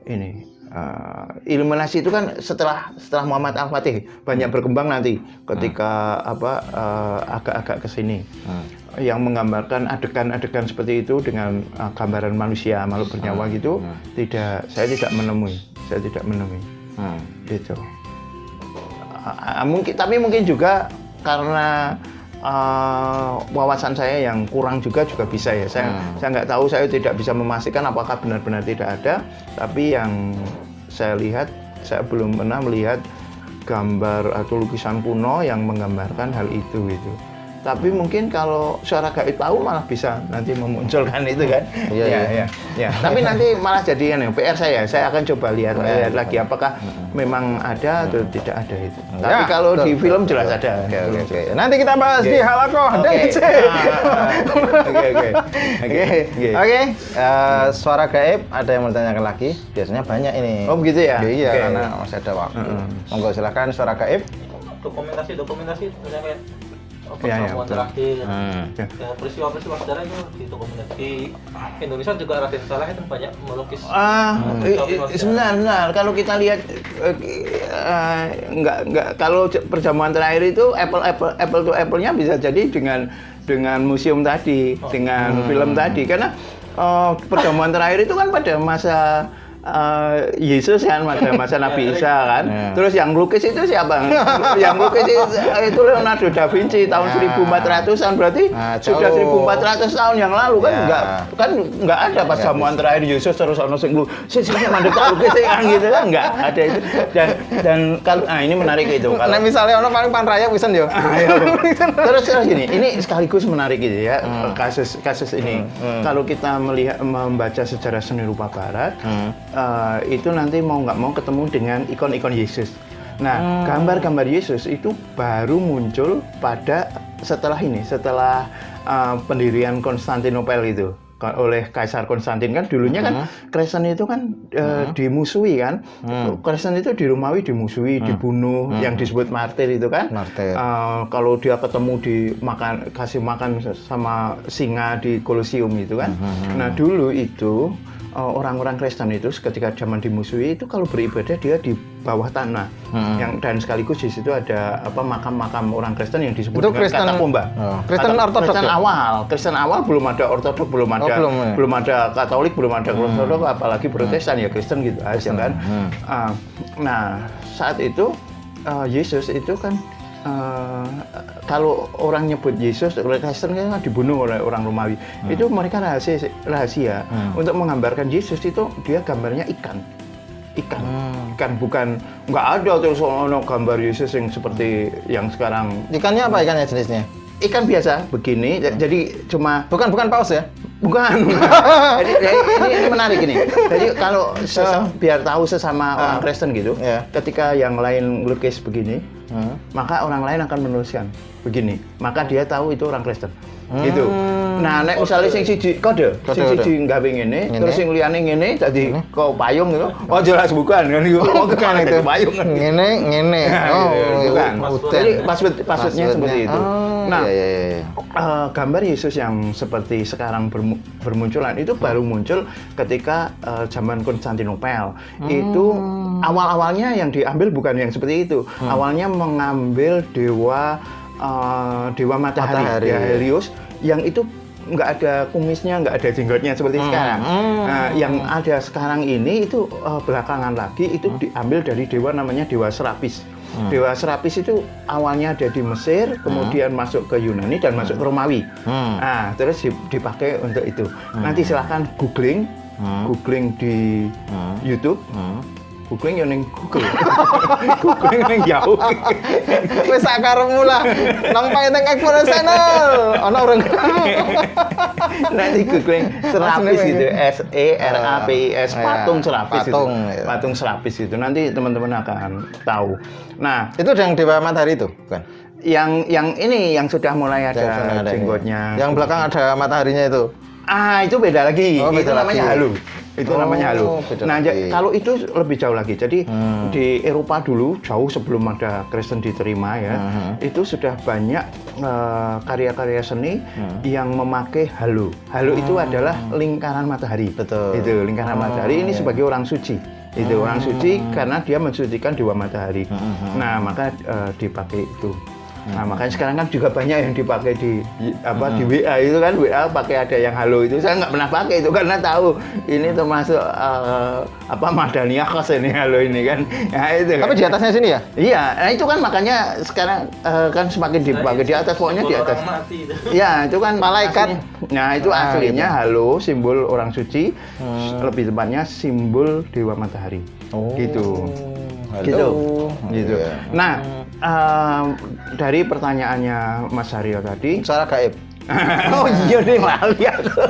ini. Iluminasi itu kan setelah Muhammad Al-Fatih banyak berkembang nanti ketika agak-agak ke sini. Yang menggambarkan adegan-adegan seperti itu dengan gambaran manusia, makhluk bernyawa gitu, saya tidak menemui. Gitu. Mungkin juga karena wawasan saya yang kurang juga bisa ya. Saya nggak tahu, saya tidak bisa memastikan apakah benar-benar tidak ada. Tapi yang saya lihat, saya belum pernah melihat gambar atau lukisan kuno yang menggambarkan hal itu gitu. Tapi mungkin kalau suara gaib tahu malah bisa nanti memunculkan itu kan. Iya. Tapi nanti malah jadikan yang PR saya akan coba lihat lagi apakah memang ada atau tidak ada itu. Tapi kalau di film jelas ada. Oke. Nanti kita bahas di halakoh DC. Oke. Suara gaib ada yang mau ditanyakan lagi? Biasanya banyak ini. Oh begitu ya? Iya, karena masih ada waktu. Monggo silakan suara gaib. Dokumentasi misalnya kayak pertemuan terakhir, peristiwa-peristiwa sejarah itu didokumentasi. Di Indonesia juga Raden Saleh itu banyak melukis. Sebentar. Kalau kita lihat nggak kalau perjamuan terakhir itu apple to apple-nya bisa jadi dengan museum tadi, dengan film tadi, karena perjamuan terakhir itu kan pada masa Yesus kan, masa Nabi Isa kan. Terus yang lukis itu siapa? Yang lukis itu Leonardo da Vinci tahun 1400-an, berarti sudah 1400 tahun yang lalu kan nggak ada pas jamuan terakhir Yesus terus ono sing sing mandek lukis kan gitu kan nggak ada itu. Dan kalau ini menarik itu kalau nah misalnya ono paling panraya pisan yo. Terus gini, ini sekaligus menarik gitu ya kasus ini. Kalau kita membaca sejarah seni rupa barat, itu nanti mau nggak mau ketemu dengan ikon-ikon Yesus. Nah, gambar-gambar Yesus itu baru muncul setelah pendirian Konstantinopel itu oleh Kaisar Konstantin kan dulunya kan Kristen itu kan dimusuhi kan. Kristen itu di Romawi dimusuhi, dibunuh, yang disebut martir itu kan. Kalau dia ketemu kasih makan sama singa di Kolosium itu kan. Nah, dulu itu orang-orang Kristen itu ketika zaman dimusuhi itu kalau beribadah dia di bawah tanah, dan sekaligus di situ ada makam-makam orang Kristen yang disebut itu dengan katakomba. Kristen Ortodok. Kristen awal belum ada Ortodok, belum ada Katolik, belum ada Ortodok, apalagi Protestan ya Kristen gitu aja kan. Nah saat itu Yesus itu kan kalau orang nyebut Yesus oleh Kristen kan dibunuh oleh orang Romawi. Itu mereka rahasia untuk menggambarkan Yesus itu dia gambarnya ikan, bukan nggak ada terus ono gambar Yesus yang seperti yang sekarang. Ikannya apa ikannya jenisnya? Ikan biasa begini, jadi cuma bukan paus ya? Bukan. Jadi ini menarik ini. Jadi kalau biar tahu sesama orang Kristen gitu, ketika yang lain lukis begini, maka orang lain akan menuliskan begini. Maka dia tahu itu orang Kristen. Gitu. Nah, nek misalnya sing siji kode sing gawe ngene, terus sing liyane ngene dadi kok payung gitu. Oh, jelas bukan kan itu. Oh, bukan itu payung. Ngene. Oh, bukan. Jadi passwordnya seperti itu. Nah, gambar Yesus yang seperti sekarang bermunculan itu baru muncul ketika zaman Konstantinopel. Itu awal-awalnya yang diambil bukan yang seperti itu. Awalnya mengambil dewa matahari, Helios, yang itu nggak ada kumisnya, nggak ada jenggotnya seperti sekarang. Nah, yang ada sekarang ini itu belakangan lagi itu diambil dari dewa namanya Dewa Serapis. Dewa Serapis itu awalnya ada di Mesir, kemudian masuk ke Yunani dan masuk ke Romawi. Nah, terus dipakai untuk itu. Nanti silahkan googling di YouTube. Googling yang Google. Googling yang jauh. Wis sak karepmu lah. Nang Painteng Explorer Channel. Ana orang. Nanti googling Serapis gitu. SERAPIS patung Serapis itu. Patung Serapis itu. Nanti teman-teman akan tahu. Nah, itu yang Dewa Matahari itu, bukan? Yang ini yang sudah mulai ada jenggotnya. Yang belakang ada mataharinya itu. Itu beda lagi. Itu namanya halu. Itu namanya halu. Nah, kalau itu lebih jauh lagi. Jadi di Eropa dulu, jauh sebelum ada Kristen diterima ya, itu sudah banyak karya-karya seni yang memakai halu. Halu itu adalah lingkaran matahari. Betul. Itu lingkaran matahari ini sebagai orang suci. Itu orang suci karena dia mensucikan dewa matahari. Nah, maka dipakai itu. Nah, makanya sekarang kan juga banyak yang dipakai di WA itu kan, WA pakai ada yang halo itu. Saya nggak pernah pakai itu karena tahu ini termasuk Madania khas ini halo ini kan. Nah, itu. Tapi di atasnya sini ya? Iya, nah itu kan makanya sekarang kan semakin dipakai di atas, pokoknya di atas. Iya, itu kan malaikat. Nah, itu aslinya halo, simbol orang suci, lebih tepatnya simbol dewa matahari. Gitu. Halo. Gitu. Nah, dari pertanyaannya Mas Haryo tadi. Suara gaib. Oh iya deh, lali aku.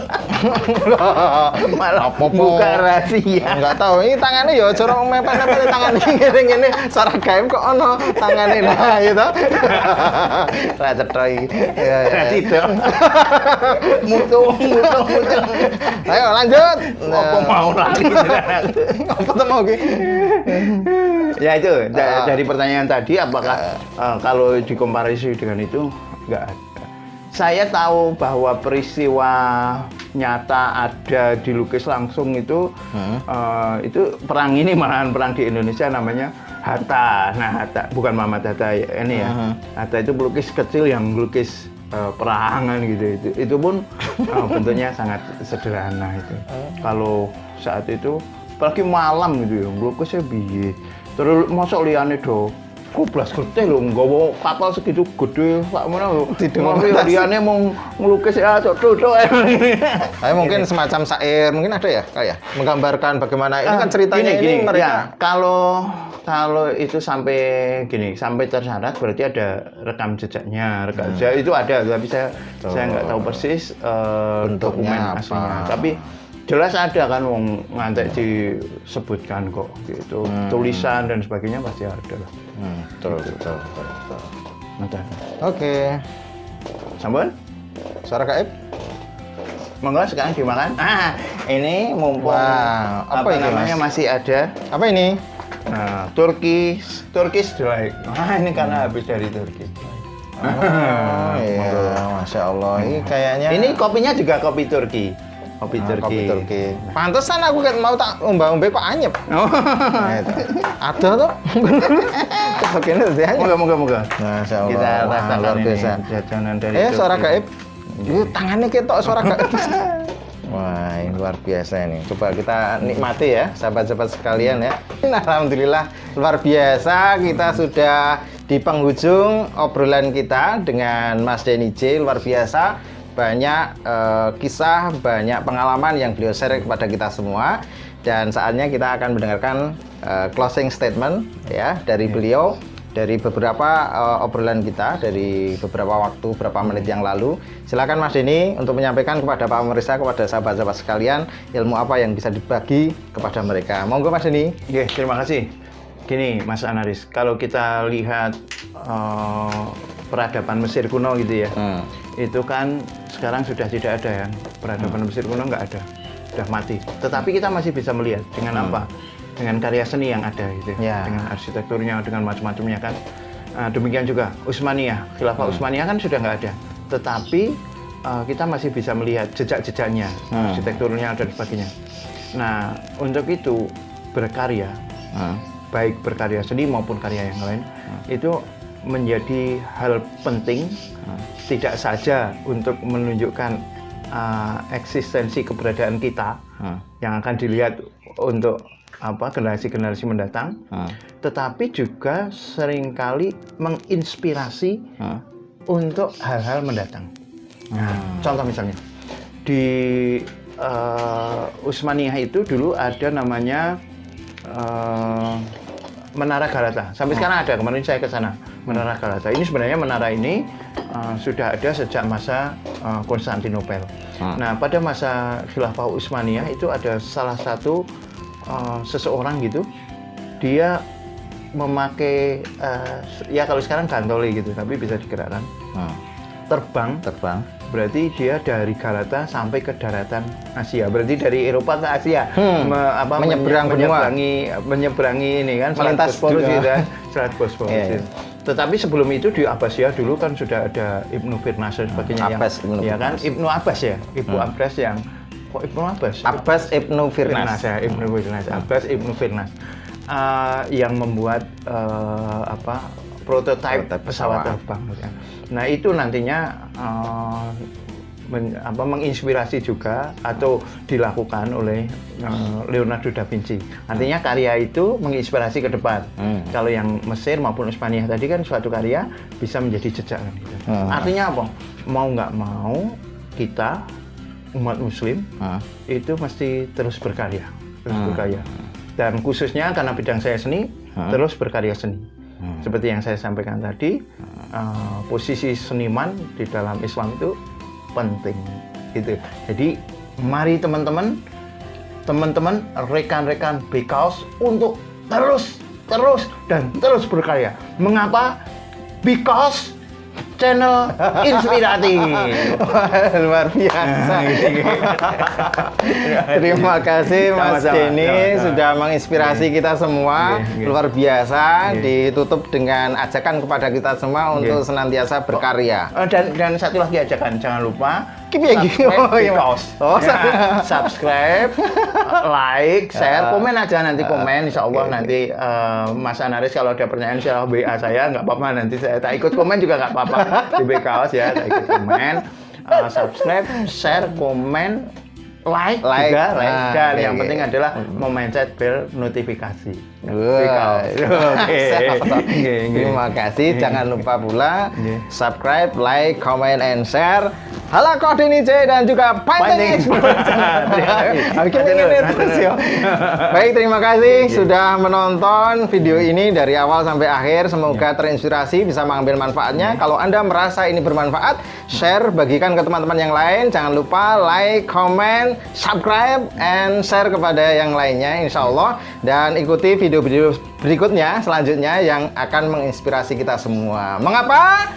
Malah buka rahasia. Enggak tahu, ini tangannya ya corong mepet-mepet tangan ini suara gaib kok ono tangannya nah gitu. Ra cetoi. Ya ya. Tidak. Mutu. Ayo lanjut. Apa mau lali? Apa tuh mau ki? Ya itu dari pertanyaan tadi, apakah kalau dikomparasi dengan itu enggak ada. Saya tahu bahwa peristiwa nyata ada dilukis langsung itu perang ini malahan perang di Indonesia namanya Hatta. Nah, Hatta bukan Muhammad Hatta ini ya. Hatta itu pelukis kecil yang melukis perangan gitu. Itu pun bentuknya sangat sederhana itu. Kalau saat itu apalagi malam gitu ya, melukisnya biye. Terus mosok liyane do kublas gede lho, nggawa kapal segitu gede sak ngono lho. Liyane mau ngelukis ya cocok. Tapi mungkin semacam syair, mungkin ada ya kayak menggambarkan bagaimana ini kan ceritanya gini, ini mereka. Ya, kalau itu sampai tersyarat berarti ada rekam jejaknya. Rekam jejak itu ada, tapi saya nggak tahu persis dokumen aslinya. Tapi jelas ada kan wong ngantek disebutkan kok gitu. Tulisan dan sebagainya pasti ada lah. Betul. Ada. Oke. Sampun? Suara gaib? Monggo sekarang dimakan. Ini mumpung apa ini, namanya Mas? masih ada. Apa ini? Nah, Turkish delight. Ini karena habis dari Turki. Oh iya, Masya Allah. Ini kayaknya Ini kopinya juga kopi Turki. Kopi Turki. Pantesan aku kan mau tak umba-umbe kok anyep. Nah, itu. Ada tuh. Begini sih anyep. Moga-moga. Masya Allah. Kita rasakan luar biasa. jajanan dari Suara Turki. gaib. Itu tangannya ketok suara gaib. Wah, ini luar biasa ini. Coba kita nikmati ya, sahabat-sahabat sekalian ya. Alhamdulillah, luar biasa. Kita sudah di penghujung obrolan kita dengan Mas Denny J. Luar biasa. Banyak kisah, banyak pengalaman yang beliau share kepada kita semua. Dan saatnya kita akan mendengarkan closing statement ya dari beliau. Dari beberapa obrolan kita, dari beberapa waktu, beberapa menit yang lalu. Silakan Mas Denny untuk menyampaikan kepada Pak pemirsa, kepada sahabat-sahabat sekalian, ilmu apa yang bisa dibagi kepada mereka. Monggo Mas Denny. Oke, terima kasih. Gini Mas Anaris, kalau kita lihat peradaban Mesir kuno gitu ya, itu kan sekarang sudah tidak ada ya. Peradaban Mesir kuno nggak ada, sudah mati. Tetapi kita masih bisa melihat dengan apa? Dengan karya seni yang ada gitu, dengan arsitekturnya, dengan macam-macamnya kan. Demikian juga Utsmaniyah, Khilafah Utsmaniyah kan sudah nggak ada, tetapi kita masih bisa melihat jejak-jejaknya, arsitekturnya dan sebagainya. Nah, untuk itu berkarya, baik berkarya seni maupun karya yang lain, itu menjadi hal penting, tidak saja untuk menunjukkan eksistensi keberadaan kita yang akan dilihat untuk generasi-generasi mendatang, tetapi juga seringkali menginspirasi untuk hal-hal mendatang. Contoh misalnya di Utsmaniyah itu dulu ada namanya Menara Galata. Sampai sekarang ada. Kemarin saya ke sana, Menara Galata. Ini sebenarnya menara ini sudah ada sejak masa Konstantinopel. Nah, pada masa Khilafah Utsmaniyah itu ada salah satu seseorang gitu, dia memakai ya kalau sekarang gantole gitu, tapi bisa digerakkan. Terbang. Berarti dia dari Galata sampai ke daratan Asia. Berarti dari Eropa ke Asia. Menyeberangi ini kan melintas Bosporus gitu kan. Selat Bosporus. Tetapi sebelum itu di Abbasiyah dulu kan sudah ada Ibnu Firnas dan sebagainya Ibnu Abbas ya. Ibnu Abbas yang Ibnu Abbas? Abbas Ibnu Firnas. Abbas Ibnu Firnas yang membuat prototipe pesawat terbang. Nah, itu nantinya menginspirasi juga atau dilakukan oleh Leonardo da Vinci. Artinya karya itu menginspirasi ke depan. Kalau yang Mesir maupun Utsmaniyah tadi kan suatu karya bisa menjadi jejak. Artinya apa? Mau nggak mau kita umat Muslim itu mesti terus berkarya, Dan khususnya karena bidang saya seni, terus berkarya seni. Seperti yang saya sampaikan tadi, posisi seniman di dalam Islam itu penting gitu. Jadi mari teman-teman, rekan-rekan Bikaos untuk terus berkarya. Mengapa? Because channel inspiratif. Luar biasa. Terima kasih Mas Sama-sama, Denny sama-sama. sudah menginspirasi kita semua. Luar biasa. Nggih. Ditutup dengan ajakan kepada kita semua untuk senantiasa berkarya. Dan satu lagi ajakan, jangan lupa Piye iki? subscribe Oh, iya, Bikaos. Oh, Ya, subscribe, like, share, komen aja nanti komen. Insya Allah nanti Mas Anaris kalau ada pertanyaan silahkan WA saya, nggak apa-apa, nanti saya tak ikut komen juga nggak apa-apa di Bikaos ya, tak ikut komen. Subscribe, share, komen, like juga, like. Nah, Dan oke, yang oke. penting adalah memencet bel notifikasi. Wah. Oke. Terima kasih. Jangan lupa pula Nggih. subscribe, like, comment, and share. Halo Denny J dan juga Panting Panting. Bikin ini terus ya. Baik, terima kasih sudah menonton video ini dari awal sampai akhir. Semoga terinspirasi, bisa mengambil manfaatnya. Kalau Anda merasa ini bermanfaat, share, bagikan ke teman-teman yang lain. Jangan lupa like, comment, subscribe, and share kepada yang lainnya, insya Allah. Dan ikuti video-video berikutnya selanjutnya yang akan menginspirasi kita semua. Mengapa?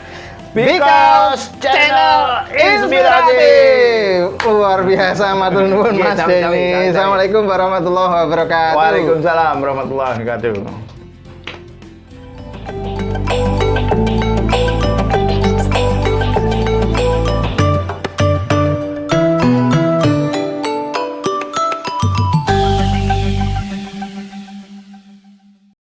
Because channel inspiratif. Luar biasa, matur nuwun Oke, Mas sami-sami, Denny. sami-sami. Assalamualaikum warahmatullahi wabarakatuh. Waalaikumsalam warahmatullahi wabarakatuh.